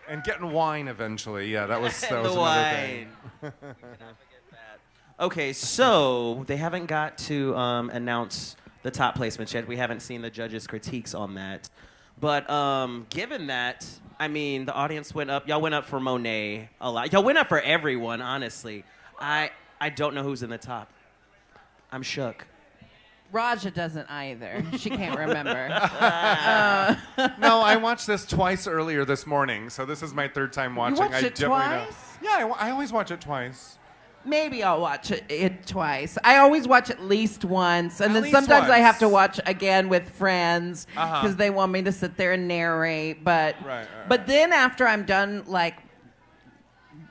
And getting wine eventually. Yeah, that was another thing. Okay, so they haven't got to announce the top placements yet. We haven't seen the judges' critiques on that. But given that, I mean, the audience went up. Y'all went up for Monet a lot. Y'all went up for everyone, honestly. I don't know who's in the top. I'm shook. Raja doesn't either. She can't remember. No, I watched this twice earlier this morning, so this is my third time watching. You watched I it definitely twice? know. Yeah, I always watch it twice. Maybe I'll watch it twice. I always watch at least once, and At then least sometimes I once. have to watch again with friends because Uh-huh. they want me to sit there and narrate. But Right. then after I'm done, like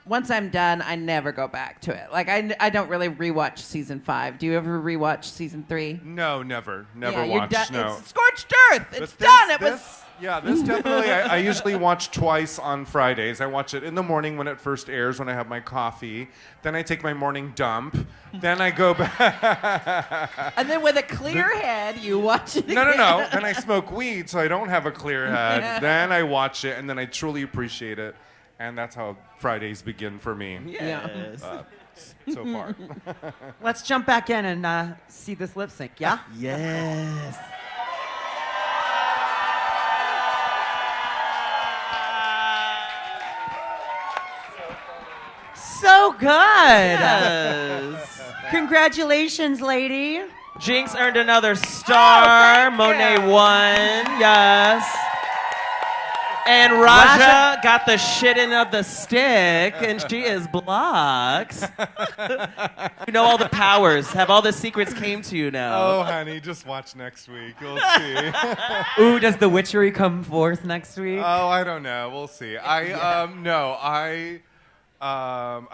once I'm done, I never go back to it. Like I don't really rewatch season 5. Do you ever rewatch season 3? No, never Yeah, you're watched. done. No. It's scorched earth. It's But done. This definitely. I usually watch twice on Fridays. I watch it in the morning when it first airs, when I have my coffee. Then I take my morning dump. Then I go back. And then with a clear head, you watch it. No. again. Then I smoke weed, so I don't have a clear head. Then I watch it, and then I truly appreciate it. And that's how Fridays begin for me. Yes. So far. Let's jump back in and see this lip sync, yeah? Yes. So good. Yes. Congratulations, lady. Jinkx earned another star. Oh, thank Monet you. won. Yes. And Raja got the shit in of the stick, and she is blocked. You know all the powers. Have all the secrets came to you now. Oh, honey, just watch next week. You'll see. Ooh, does the witchery come forth next week? Oh, I don't know. We'll see. I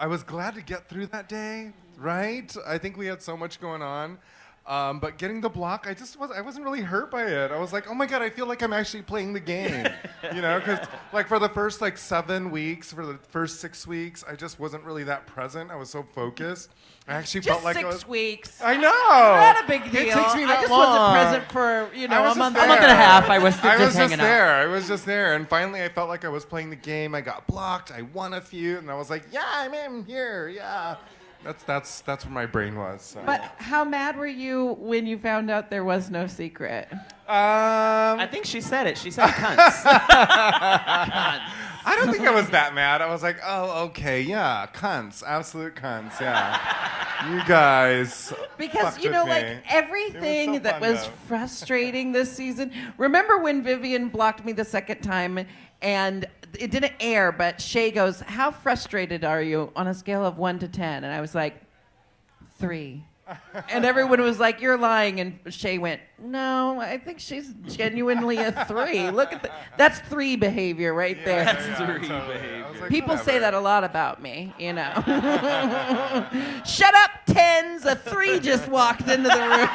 was glad to get through that day, right? I think we had so much going on. But getting the block, I wasn't really hurt by it. I was like, oh my God, I feel like I'm actually playing the game. You know, because like for the first like 7 weeks, for the first 6 weeks, I just wasn't really that present. I was so focused. I actually Just felt like 6 weeks. I know. Not a big deal. It takes me that I just long. wasn't present for, you know, a month. A month and a half. I was just hanging out. I was just there, and finally I felt like I was playing the game. I got blocked. I won a few, and I was like, yeah, I'm in here. Yeah. That's where my brain was. So. But how mad were you when you found out there was no secret? I think she said it. She said cunts. I don't think I was that mad. I was like, oh, okay, yeah, cunts, absolute cunts, yeah. You guys. Because, fucked you know, with like me. everything so that fun, was though. frustrating this season. Remember when Vivian blocked me the second time and it didn't air, but Shay goes, how frustrated are you on a scale of 1 to 10? And I was like, 3. And everyone was like, you're lying. And Shay went, no, I think she's genuinely a 3. Look at that's 3 behavior right there. That's Yeah, 3 totally. behavior. I was like, People say whatever. that a lot about me, you know. Shut up, 10s. A 3 just walked into the room.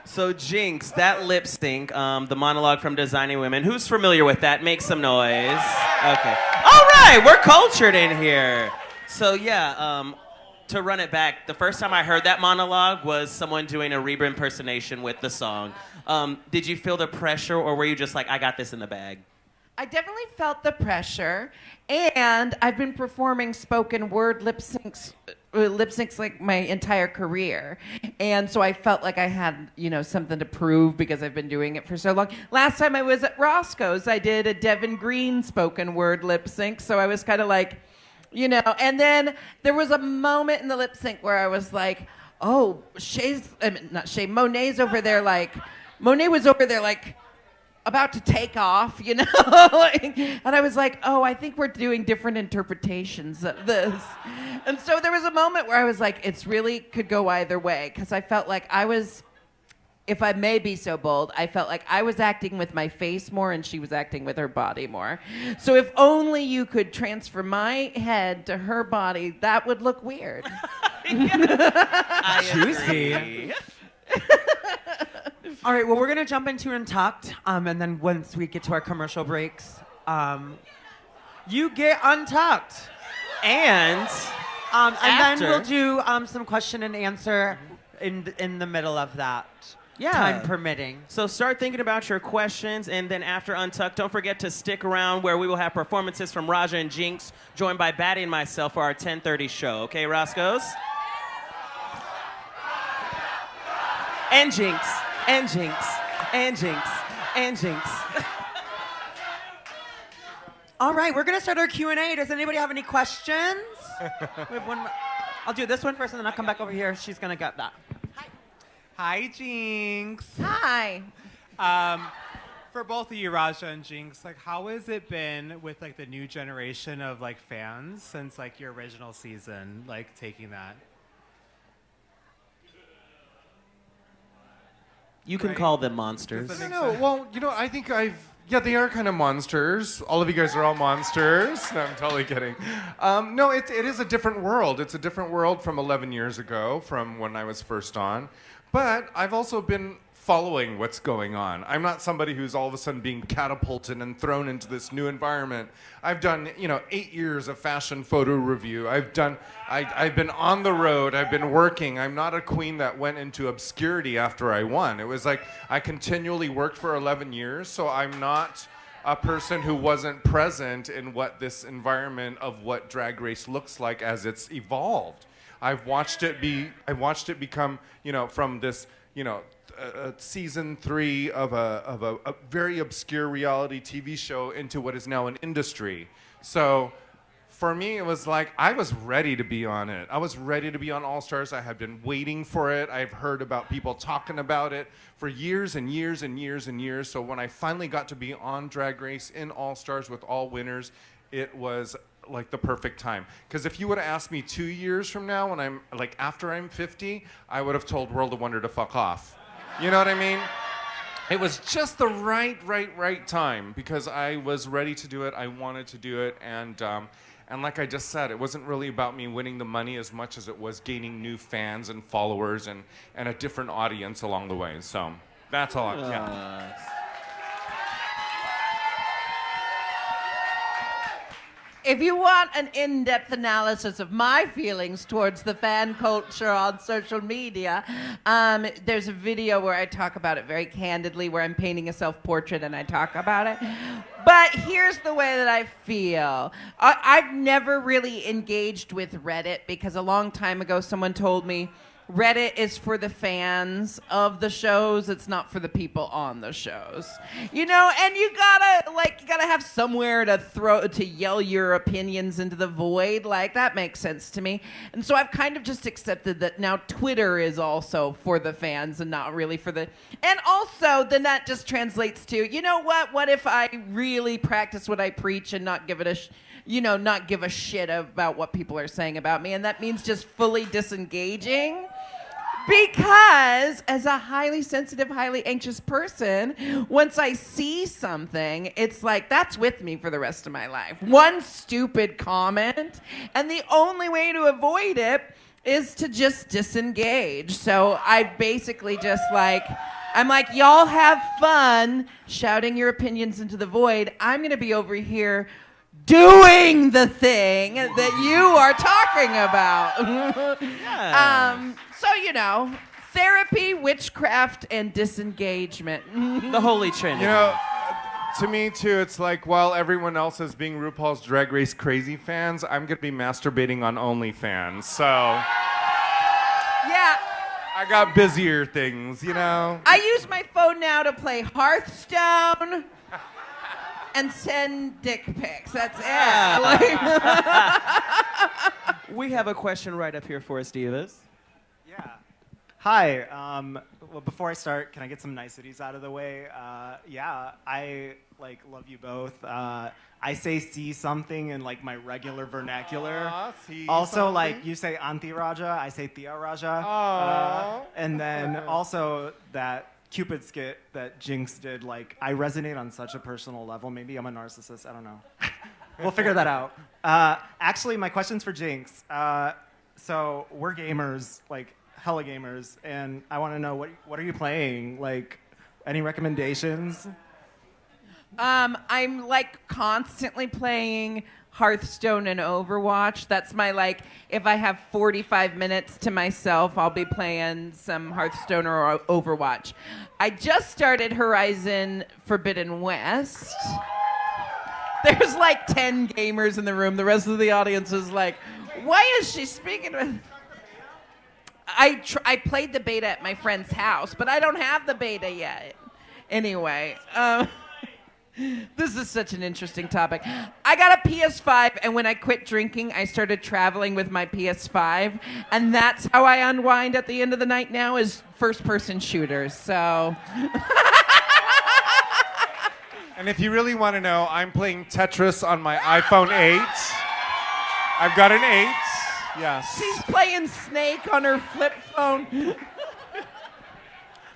So Jinkx, that lip sync, the monologue from Designing Women. Who's familiar with that? Make some noise. Okay. All right, we're cultured in here. So yeah, to run it back, the first time I heard that monologue was someone doing a Reba impersonation with the song. Did you feel the pressure, or were you just like, I got this in the bag? I definitely felt the pressure, and I've been performing spoken word lip syncs like my entire career, and so I felt like I had, you know, something to prove because I've been doing it for so long. Last time I was at Roscoe's, I did a Devin Green spoken word lip sync, so I was kind of like, you know, and then there was a moment in the lip sync where I was like, oh, Monet's over there like, Monet was over there like, about to take off, you know? And I was like, oh, I think we're doing different interpretations of this. And so there was a moment where I was like, it's really could go either way, because I felt like I was, if I may be so bold, I felt like I was acting with my face more and she was acting with her body more. So if only you could transfer my head to her body, that would look weird. Juicy. All right, well, we're going to jump into Untucked, and then once we get to our commercial breaks, you get untucked. And And then after- we'll do some question and answer in the middle of that, Yeah. time permitting. So start thinking about your questions, and then after Untucked, don't forget to stick around where we will have performances from Raja and Jinkx, joined by Batty and myself for our 10:30 show. Okay, Roscoe's? And Jinkx, and Jinkx, and Jinkx, and Jinkx. All right, we're going to start our Q&A. Does anybody have any questions? We have one more. I'll do this one first, and then I'll come back over here. She's going to get that. Hi, Jinkx. Hi. For both of you, Raja and Jinkx, like, how has it been with like the new generation of like fans since like your original season, like taking that? You can Right. call them monsters. Does I that don't know. Well, you know, I think yeah, they are kind of monsters. All of you guys are all monsters. No, I'm totally kidding. No, it is a different world. It's a different world from 11 years ago, from when I was first on. But I've also been following what's going on. I'm not somebody who's all of a sudden being catapulted and thrown into this new environment. I've done, 8 years of fashion photo review. I've been on the road. I've been working. I'm not a queen that went into obscurity after I won. It was like I continually worked for 11 years, so I'm not a person who wasn't present in what this environment of what Drag Race looks like as it's evolved. I've watched it become, from this, season 3 of a very obscure reality TV show into what is now an industry. So for me, it was like I was ready to be on it. I was ready to be on All Stars. I had been waiting for it. I've heard about people talking about it for years and years and years and years. So when I finally got to be on Drag Race in All Stars with all winners, it was like the perfect time. Because if you would have asked me 2 years from now, when I'm like after I'm 50, I would have told World of Wonder to fuck off. You know what I mean? It was just the right time because I was ready to do it. I wanted to do it, and And like I just said, it wasn't really about me winning the money as much as it was gaining new fans and followers and a different audience along the way. So that's all. Yeah. If you want an in-depth analysis of my feelings towards the fan culture on social media, there's a video where I talk about it very candidly, where I'm painting a self-portrait and I talk about it. But here's the way that I feel. I've never really engaged with Reddit because a long time ago someone told me Reddit is for the fans of the shows. It's not for the people on the shows. You know, and you gotta have somewhere to yell your opinions into the void. Like, that makes sense to me. And so I've kind of just accepted that now Twitter is also for the fans and not really for the... And also, then that just translates to, you know what? What if I really practice what I preach and not give it not give a shit about what people are saying about me? And that means just fully disengaging. Because as a highly sensitive, highly anxious person, once I see something, it's like, that's with me for the rest of my life. One stupid comment, and the only way to avoid it is to just disengage. So I basically just I'm like, y'all have fun shouting your opinions into the void. I'm going to be over here doing the thing that you are talking about. Yeah. So, therapy, witchcraft, and disengagement. The Holy Trinity. To me, too, it's like while everyone else is being RuPaul's Drag Race crazy fans, I'm going to be masturbating on OnlyFans. So... Yeah. I got busier things, I use my phone now to play Hearthstone and send dick pics. That's it. We have a question right up here for us, divas. Yeah. Hi. Well, before I start, can I get some niceties out of the way? I love you both. I say "see something" in my regular vernacular. Also, something? you say "Auntie Raja," I say "Tia Raja." And then also that Cupid skit that Jinkx did. I resonate on such a personal level. Maybe I'm a narcissist. I don't know. We'll figure that out. Actually, my question's for Jinkx. So we're gamers, hella gamers, and I want to know what are you playing? Any recommendations? I'm constantly playing Hearthstone and Overwatch. That's my if I have 45 minutes to myself, I'll be playing some Hearthstone or Overwatch. I just started Horizon Forbidden West. There's 10 gamers in the room. The rest of the audience is like, why is she speaking with... I played the beta at my friend's house, but I don't have the beta yet. Anyway, this is such an interesting topic. I got a PS5, and when I quit drinking, I started traveling with my PS5, and that's how I unwind at the end of the night now, is first-person shooters, so... And if you really want to know, I'm playing Tetris on my iPhone 8. I've got an 8. Yes. She's playing Snake on her flip phone.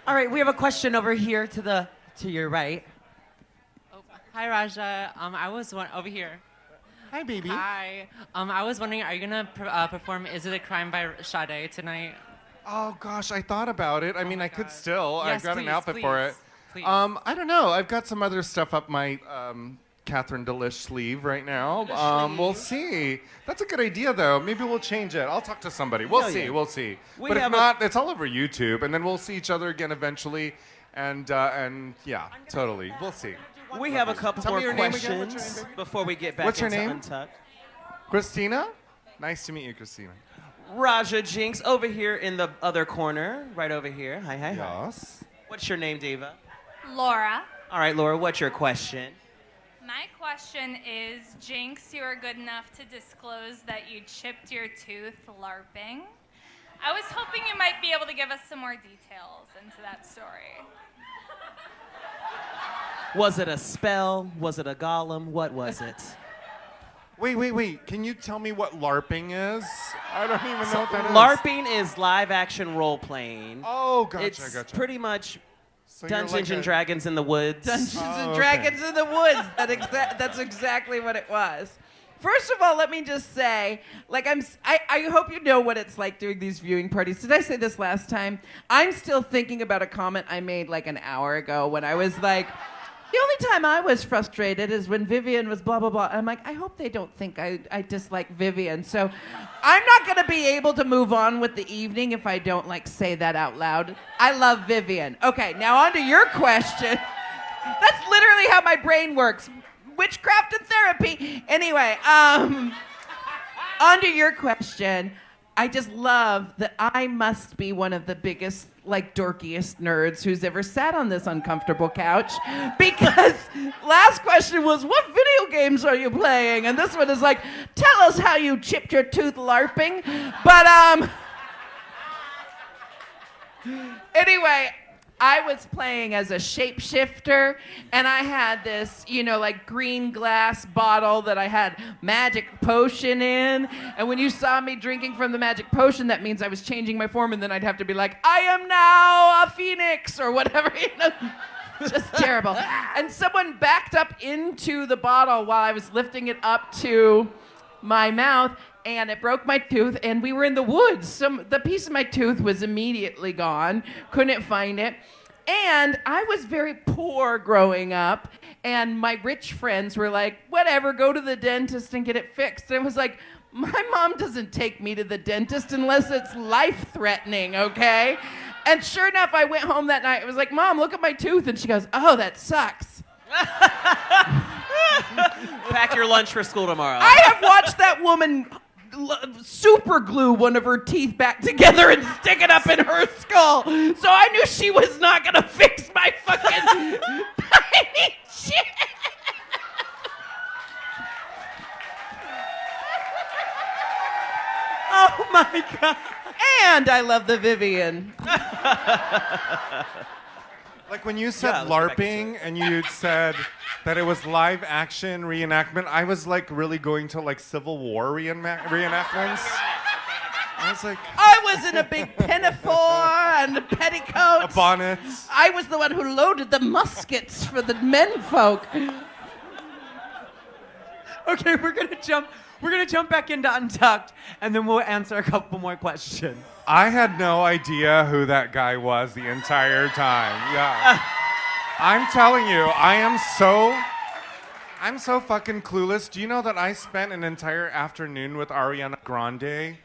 All right, we have a question over here to your right. Oh, hi, Raja. I was over here. Hi, baby. Hi. I was wondering, are you gonna perform "Is It a Crime" by Sade tonight? Oh gosh, I thought about it. I mean, I could still. Yes, I've got please, an outfit for it. Please. I don't know. I've got some other stuff up my Catherine Delish sleeve right now. We'll see. That's a good idea, though. Maybe we'll change it. I'll talk to somebody. We'll see. Yeah. We'll see. We But if have not, it's all over YouTube, and then we'll see each other again eventually. And yeah, totally. We'll see. We have a couple Tell me more your name again. questions What's your name, baby? before we get back What's your into name? Untucked. Christina? Nice to meet you, Christina. Raja, Jinkx, over here in the other corner, right over here. Hi, hi, hi. Yes. What's your name, Diva? Laura, All right, Laura, what's your question? my question is, Jinkx, you are good enough to disclose that you chipped your tooth LARPing. I was hoping you might be able to give us some more details into that story. Was it a spell? Was it a golem? What was it? Wait. Can you tell me what LARPing is? I don't even know what that is. LARPing is live action role playing. Oh, gotcha, It's gotcha. pretty much So you're Dungeons like and Dragons in the woods. Dungeons and okay. Dragons in the Woods. That's exactly what it was. First of all, let me just say, like, I hope you know what it's like doing these viewing parties. Did I say this last time? I'm still thinking about a comment I made like an hour ago when I was like, the only time I was frustrated is when Vivian was blah, blah, blah. I'm like, I hope they don't think I dislike Vivian. So I'm not going to be able to move on with the evening if I don't, like, say that out loud. I love Vivian. Okay, now on to your question. That's literally how my brain works. Witchcraft and therapy. Anyway, on to your question. I just love that I must be one of the biggest, like, dorkiest nerds who's ever sat on this uncomfortable couch. Because last question was, what video games are you playing? And this one is like, tell us how you chipped your tooth LARPing. But, anyway, I was playing as a shapeshifter, and I had this, you know, like green glass bottle that I had magic potion in. And when you saw me drinking from the magic potion, that means I was changing my form, and then I'd have to be like, I am now a phoenix, or whatever, you know. Just terrible. And someone backed up into the bottle while I was lifting it up to my mouth, and it broke my tooth, and we were in the woods. The piece of my tooth was immediately gone. Couldn't find it. And I was very poor growing up, and my rich friends were like, whatever, go to the dentist and get it fixed. And I was like, my mom doesn't take me to the dentist unless it's life-threatening, okay? And sure enough, I went home that night. I was like, Mom, look at my tooth. And she goes, oh, that sucks. Pack your lunch for school tomorrow. I have watched that woman super glue one of her teeth back together and stick it up in her skull. So I knew she was not going to fix my fucking tiny shit. Oh my God. And I love the Vivian. Like when you said let's get back into LARPing and you said that it was live action reenactment, I was like really going to like Civil War reenactments. I was like, I was in a big pinafore and petticoats. a bonnet. I was the one who loaded the muskets for the menfolk. Okay, we're gonna jump back into Untucked, and then we'll answer a couple more questions. I had no idea who that guy was the entire time. Yeah. I'm telling you, I'm so fucking clueless. Do you know that I spent an entire afternoon with Ariana Grande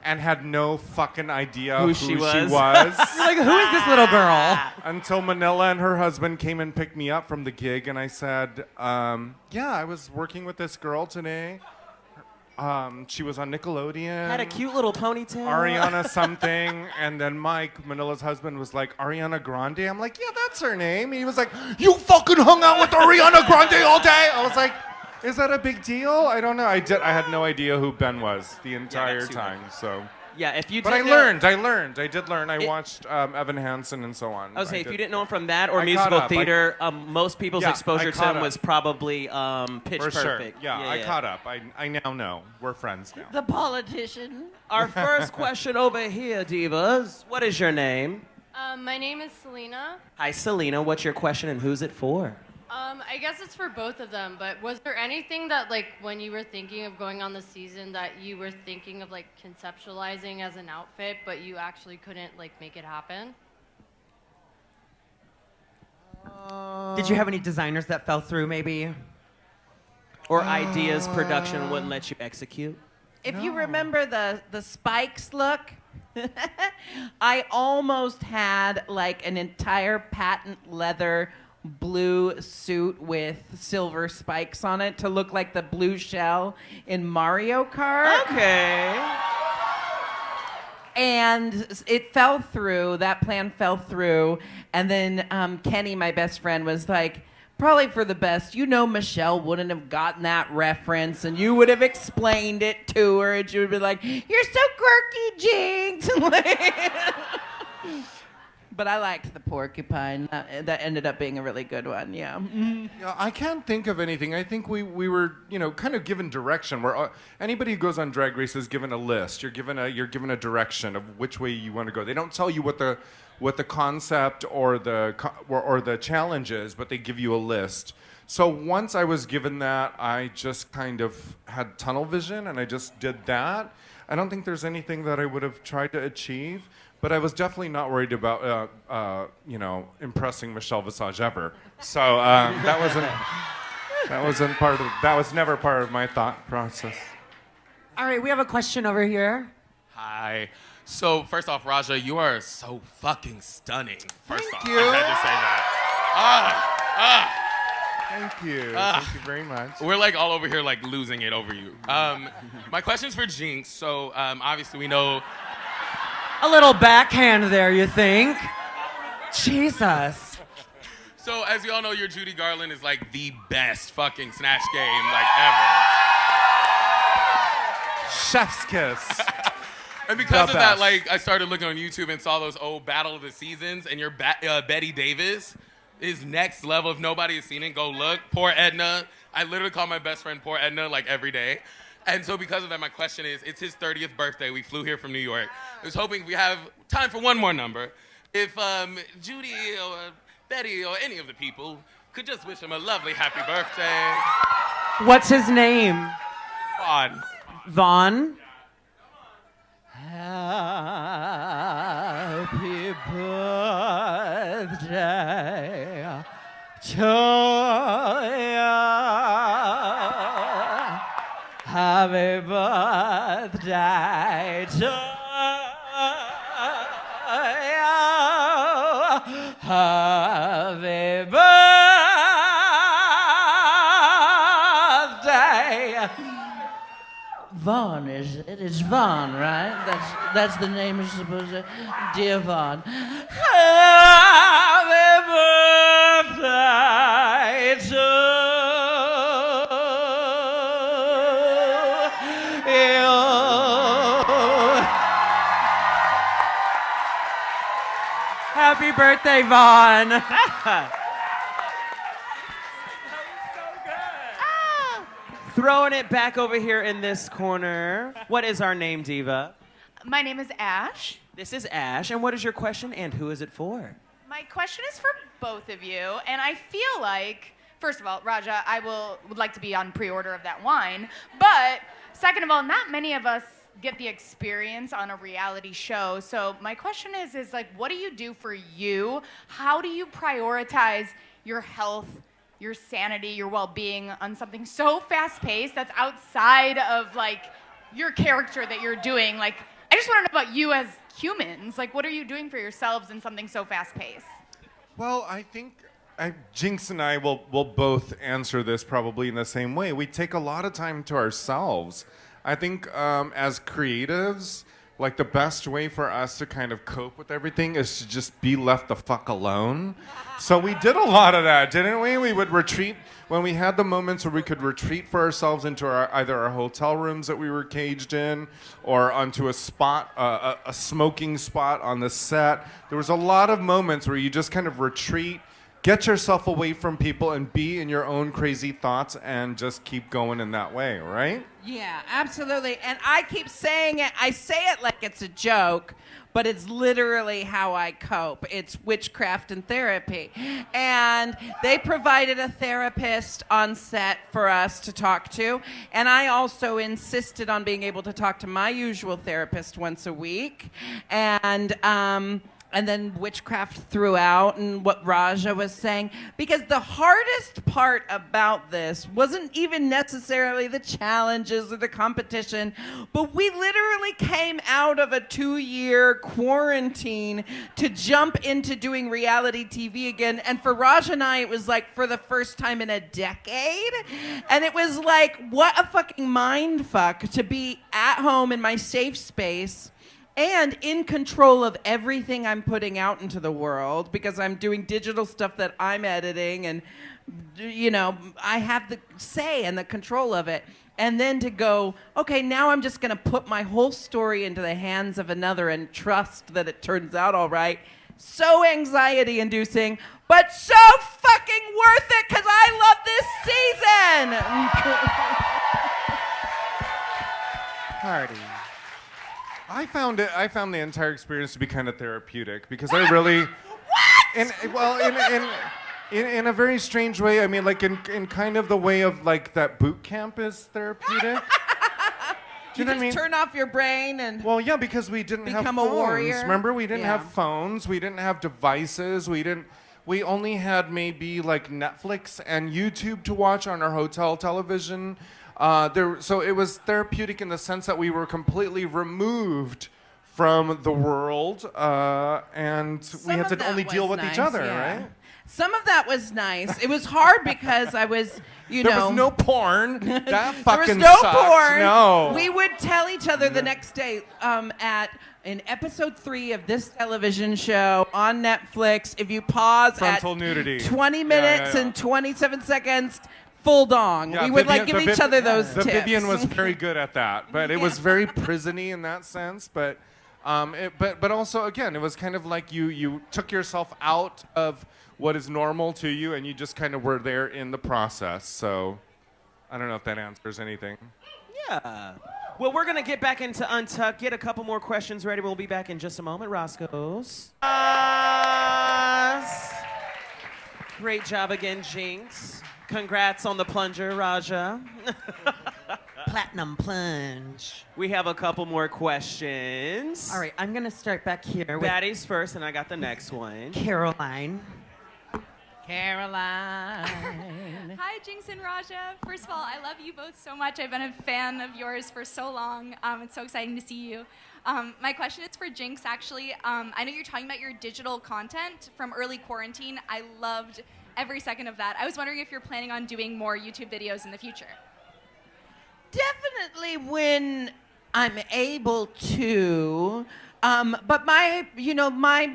and had no fucking idea who she was? You're like, who is this little girl? Until Manila and her husband came and picked me up from the gig, and I said, yeah, I was working with this girl today. She was on Nickelodeon. Had a cute little ponytail. Ariana something. And then Mike, Manila's husband, was like, Ariana Grande? I'm like, yeah, that's her name. He was like, you fucking hung out with Ariana Grande all day? I was like, is that a big deal? I don't know. I had no idea who Ben was the entire time. So. Yeah, if you. But I learned. I did learn. I watched Evan Hansen and so on. I was saying, if you didn't know him from that or musical theater, most people's exposure to him was probably Pitch For Perfect. Sure. Yeah, I caught up. I now know. We're friends now. The politician. Our first question over here, divas. What is your name? My name is Selena. Hi, Selena. What's your question and who's it for? I guess it's for both of them, but was there anything that, like, when you were thinking of going on the season that you were thinking of, like, conceptualizing as an outfit, but you actually couldn't, like, make it happen? Did you have any designers that fell through, maybe? Or ideas production wouldn't let you execute? If you remember the Spikes look, I almost had, like, an entire patent leather blue suit with silver spikes on it to look like the blue shell in Mario Kart. Okay. And it fell through. That plan fell through. And then Kenny, my best friend, was like, probably for the best. You know Michelle wouldn't have gotten that reference, and you would have explained it to her, and she would be like, you're so quirky, Jinkx. But I liked the porcupine. That ended up being a really good one, yeah. Yeah, I can't think of anything. I think we were, kind of given direction. Where anybody who goes on Drag Race is given a list. You're given a direction of which way you want to go. They don't tell you what the concept or the challenge is, but they give you a list. So once I was given that, I just kind of had tunnel vision, and I just did that. I don't think there's anything that I would have tried to achieve, but I was definitely not worried about, impressing Michelle Visage ever. So that was never part of my thought process. All right, we have a question over here. Hi. So first off, Raja, you are so fucking stunning. First off, you. I had to say that. Thank you. Thank you very much. We're like all over here like losing it over you. My question's for Jinkx. So obviously we know. A little backhand there, you think? Jesus. So as you all know, your Judy Garland is like the best fucking Snatch game like ever. Chef's kiss. And because of that, like, I started looking on YouTube and saw those old Battle of the Seasons, and your Betty Davis is next level. If nobody has seen it, go look. Poor Edna. I literally call my best friend Poor Edna, like, every day. And so because of that, my question is, it's his 30th birthday. We flew here from New York. I was hoping we have time for one more number. If Judy or Betty or any of the people could just wish him a lovely happy birthday. What's his name? Vaughn. Vaughn? Happy birthday to you. Happy birthday to you. Happy birthday. Vaughn, it is Vaughn, right? That's the name it's supposed to. Dear Vaughn. Happy birthday to you. Happy birthday, Vaughn. Throwing it back over here in this corner. What is our name, Diva? My name is Ash. This is Ash, and what is your question, and who is it for? My question is for both of you, and I feel like, first of all, Raja, I would like to be on pre-order of that wine, but second of all, not many of us get the experience on a reality show. So my question is like, what do you do for you? How do you prioritize your health, your sanity, your well-being on something so fast-paced that's outside of like your character that you're doing? Like, I just want to know about you as humans. Like, what are you doing for yourselves in something so fast-paced? Well, I think Jinkx and I will both answer this probably in the same way. We take a lot of time to ourselves. I think as creatives, like the best way for us to kind of cope with everything is to just be left the fuck alone. So we did a lot of that, didn't we? We would retreat when we had the moments where we could retreat for ourselves into either our hotel rooms that we were caged in or onto a spot, a smoking spot on the set. There was a lot of moments where you just kind of retreat, get yourself away from people and be in your own crazy thoughts and just keep going in that way, right? Yeah, absolutely. And I keep saying it. I say it like it's a joke, but it's literally how I cope. It's witchcraft and therapy. And they provided a therapist on set for us to talk to. And I also insisted on being able to talk to my usual therapist once a week. And then witchcraft throughout, and what Raja was saying. Because the hardest part about this wasn't even necessarily the challenges or the competition, but we literally came out of a 2-year quarantine to jump into doing reality TV again. And for Raja and I, it was like for the first time in a decade. And it was like, what a fucking mind fuck to be at home in my safe space and in control of everything I'm putting out into the world, because I'm doing digital stuff that I'm editing, and, you know, I have the say and the control of it. And then to go, okay, now I'm just going to put my whole story into the hands of another and trust that it turns out all right. So anxiety-inducing, but so fucking worth it, because I love this season. Party. I found the entire experience to be kind of therapeutic because I really, what? in a very strange way. I mean, like in kind of the way of like that boot camp is therapeutic. Do you know what I mean? Turn off your brain and well, yeah, because we didn't have become phones. a warrior. Remember, we didn't have phones. We didn't have devices. We only had maybe like Netflix and YouTube to watch on our hotel television. So it was therapeutic in the sense that we were completely removed from the world, and we had to only deal with each other, right? Some of that was nice. It was hard because I was, there was no porn. That fucking there was no sucked. porn. No. We would tell each other the next day in episode 3 of this television show on Netflix, if you pause frontal at nudity. 20 minutes and 27 seconds, full dong. Yeah, we would give each other those tips. Vivian was very good at that, but it was very prison-y in that sense. But also, again, it was kind of like you took yourself out of what is normal to you, and you just kind of were there in the process. So I don't know if that answers anything. Yeah. Well, we're going to get back into Untucked, get a couple more questions ready. We'll be back in just a moment. Roscoe's. Great job again, Jinkx. Congrats on the plunger, Raja. Platinum plunge. We have a couple more questions. All right, I'm going to start back here with Batty's first, and I got the next one. Caroline. Caroline. Hi, Jinkx and Raja. First of all, I love you both so much. I've been a fan of yours for so long. It's so exciting to see you. My question is for Jinkx, actually. I know you're talking about your digital content from early quarantine. I loved every second of that. I was wondering if you're planning on doing more YouTube videos in the future. Definitely when I'm able to. But my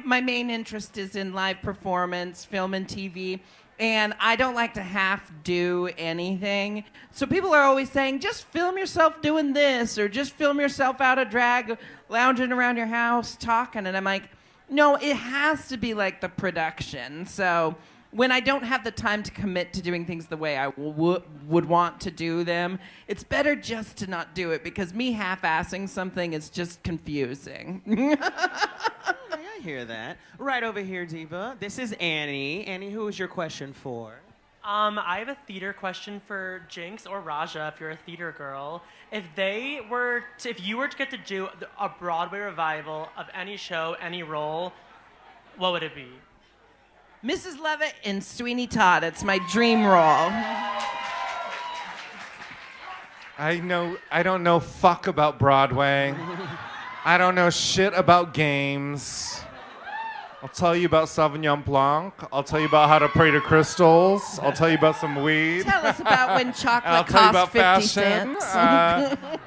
main interest is in live performance, film and TV, and I don't like to half do anything. So people are always saying, just film yourself doing this, or just film yourself out of drag, lounging around your house, talking. And I'm like, no, it has to be like the production. So when I don't have the time to commit to doing things the way I would want to do them, it's better just to not do it, because me half-assing something is just confusing. I hear that. Right over here, Diva. This is Annie. Annie, who is your question for? I have a theater question for Jinkx or Raja, if you're a theater girl. If you were to get to do a Broadway revival of any show, any role, what would it be? Mrs. Levitt in Sweeney Todd. It's my dream role. I don't know fuck about Broadway. I don't know shit about games. I'll tell you about Sauvignon Blanc. I'll tell you about how to pray to crystals. I'll tell you about some weed. Tell us about when chocolate I'll tell you about 50 fashion. cents.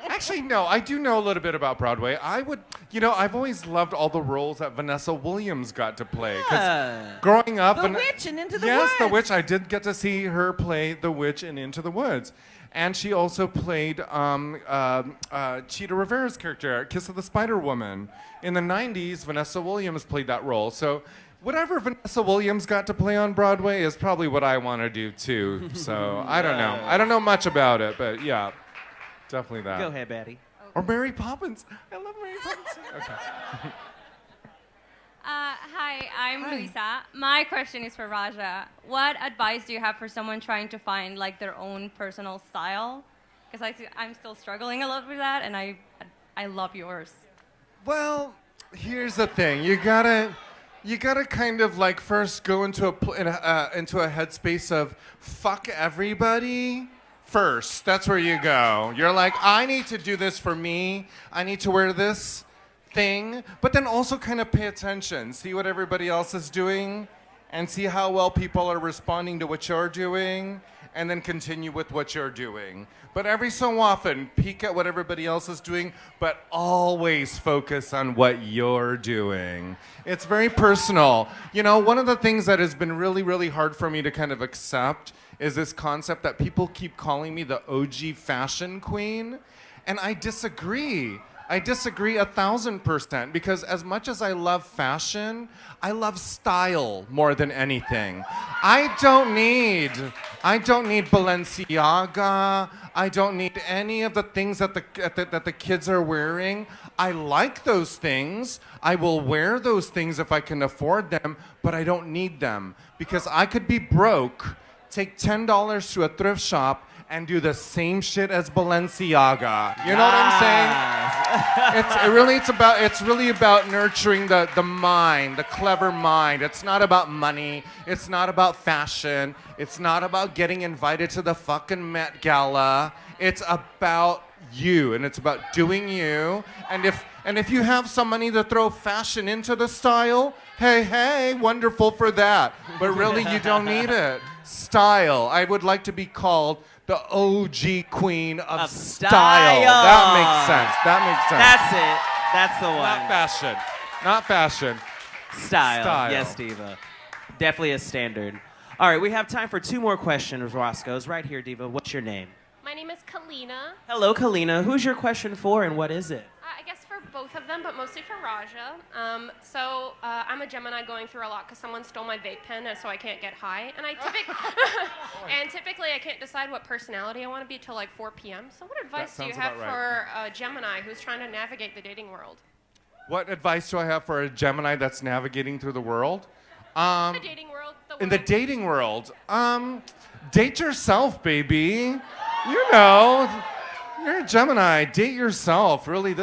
Actually, no, I do know a little bit about Broadway. I've always loved all the roles that Vanessa Williams got to play. 'Cause growing up, The Witch in Into the Yes, Woods. The Witch. I did get to see her play the Witch in Into the Woods. And she also played Cheetah Rivera's character, Kiss of the Spider Woman. In the 90s, Vanessa Williams played that role. So whatever Vanessa Williams got to play on Broadway is probably what I want to do too. So I don't know. I don't know much about it, but yeah, definitely that. Go ahead, Batty. Or Mary Poppins. I love Mary Poppins. Okay. Hi, I'm Luisa. My question is for Raja. What advice do you have for someone trying to find like their own personal style? Because I'm still struggling a lot with that, and I love yours. Well, here's the thing. You gotta kind of like first go into a headspace of fuck everybody first. That's where you go. You're like, I need to do this for me. I need to wear this thing, but then also kind of pay attention, see what everybody else is doing, and see how well people are responding to what you're doing, and then continue with what you're doing. But every so often, peek at what everybody else is doing, but always focus on what you're doing. It's very personal. One of the things that has been really, really hard for me to kind of accept is this concept that people keep calling me the OG fashion queen, and I disagree. I disagree 1,000% because as much as I love fashion, I love style more than anything. I don't need Balenciaga. I don't need any of the things that the kids are wearing. I like those things. I will wear those things if I can afford them, but I don't need them because I could be broke, take $10 to a thrift shop, and do the same shit as Balenciaga. You know what I'm saying? It's really about nurturing the mind, the clever mind. It's not about money. It's not about fashion. It's not about getting invited to the fucking Met Gala. It's about you, and it's about doing you. And if you have some money to throw fashion into the style, hey, wonderful for that. But really, you don't need it. Style. I would like to be called the OG queen of style. That makes sense. That's it. That's the one. Not fashion. Style. Yes, Diva. Definitely a standard. All right, we have time for 2 more questions, Roscoe's. Right here, Diva. What's your name? My name is Kalina. Hello, Kalina. Who's your question for and what is it? I guess for both of them, but mostly for Raja. I'm a Gemini going through a lot because someone stole my vape pen, so I can't get high. And typically I can't decide what personality I want to be till like 4 p.m. So what advice do you have for a Gemini who's trying to navigate the dating world? What advice do I have for a Gemini that's navigating through the world? The dating world. In the dating world, date yourself, baby. You know, you're a Gemini. Date yourself. Really,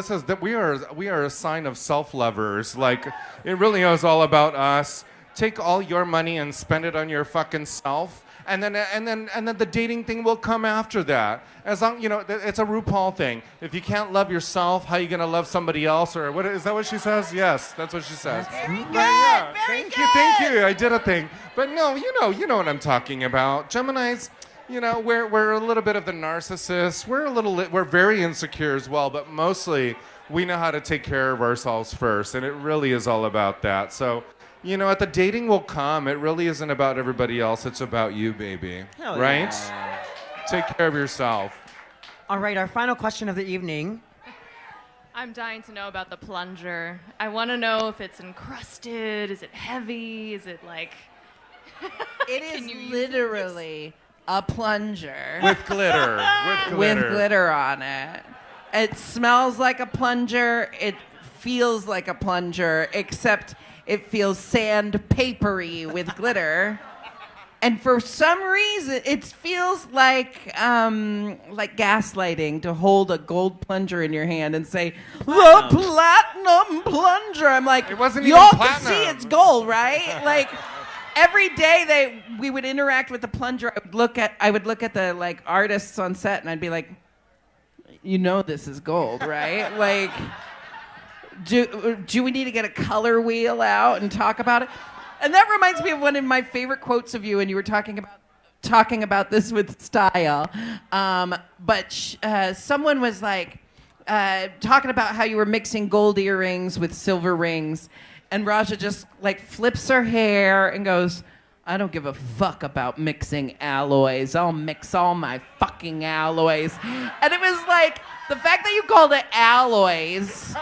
we are a sign of self-lovers. Like, it really is all about us. Take all your money and spend it on your fucking self, and then the dating thing will come after that. As long, it's a RuPaul thing. If you can't love yourself, how are you gonna love somebody else? Or what is that? What she says? Yes, that's what she says. Very good. Thank you. I did a thing. But no, you know what I'm talking about. Geminis, we're a little bit of the narcissists. We're very insecure as well, but mostly we know how to take care of ourselves first, and it really is all about that. So, at the dating will come. It really isn't about everybody else. It's about you, baby. Hell right? Yeah. Take care of yourself. All right, our final question of the evening. I'm dying to know about the plunger. I want to know if it's encrusted. Is it heavy? Is it like... It is literally a plunger. With glitter. With glitter on it. It smells like a plunger. It feels like a plunger, except it feels sandpapery with glitter. And for some reason, it feels like gaslighting to hold a gold plunger in your hand and say, the platinum plunger. I'm like, it wasn't y'all even can see it's gold, right? Like, every day we would interact with the plunger, I would look at the artists on set, and I'd be like, this is gold, right? Like, do we need to get a color wheel out and talk about it? And that reminds me of one of my favorite quotes of you, and you were talking about this with style. Someone was talking about how you were mixing gold earrings with silver rings, and Raja just flips her hair and goes, I don't give a fuck about mixing alloys. I'll mix all my fucking alloys. And it was the fact that you called it alloys,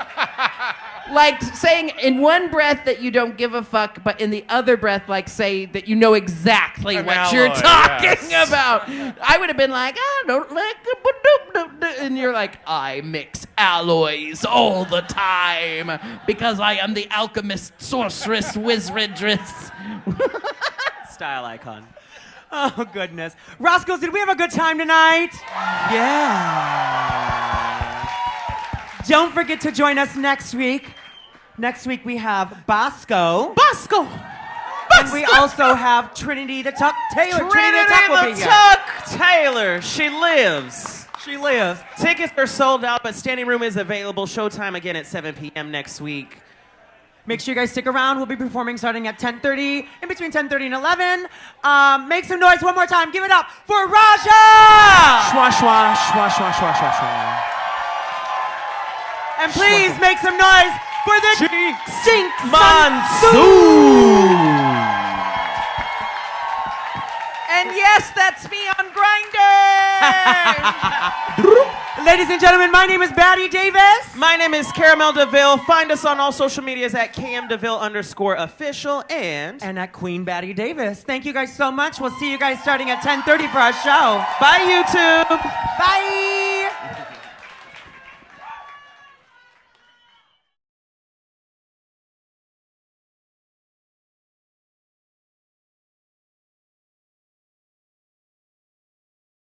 saying in one breath that you don't give a fuck, but in the other breath, say that you know exactly what you're talking about. I would have been like, I don't like it, and you're like, I mix alloys all the time because I am the alchemist, sorceress, wizardress. Style icon. Oh, goodness. Roscoe, did we have a good time tonight? Yeah. Don't forget to join us next week. Next week we have Bosco. And we also have Trinity the Tuck Taylor. Trinity the Tuck Taylor. She lives. Tickets are sold out, but standing room is available. Showtime again at 7 p.m. next week. Make sure you guys stick around. We'll be performing starting at 10:30, in between 10:30 and 11. Make some noise one more time. Give it up for Raja! Shwa, shwa, shwa, shwa, shwa, shwa, shwa. And please make some noise for the Jinkx Monsoon! And yes, that's me on Grindr! Ladies and gentlemen, my name is Batty Davis. My name is Caramel DeVille. Find us on all social medias at @KMDeVille_official and at Queen Batty Davis. Thank you guys so much. We'll see you guys starting at 10:30 for our show. Bye, YouTube. Bye.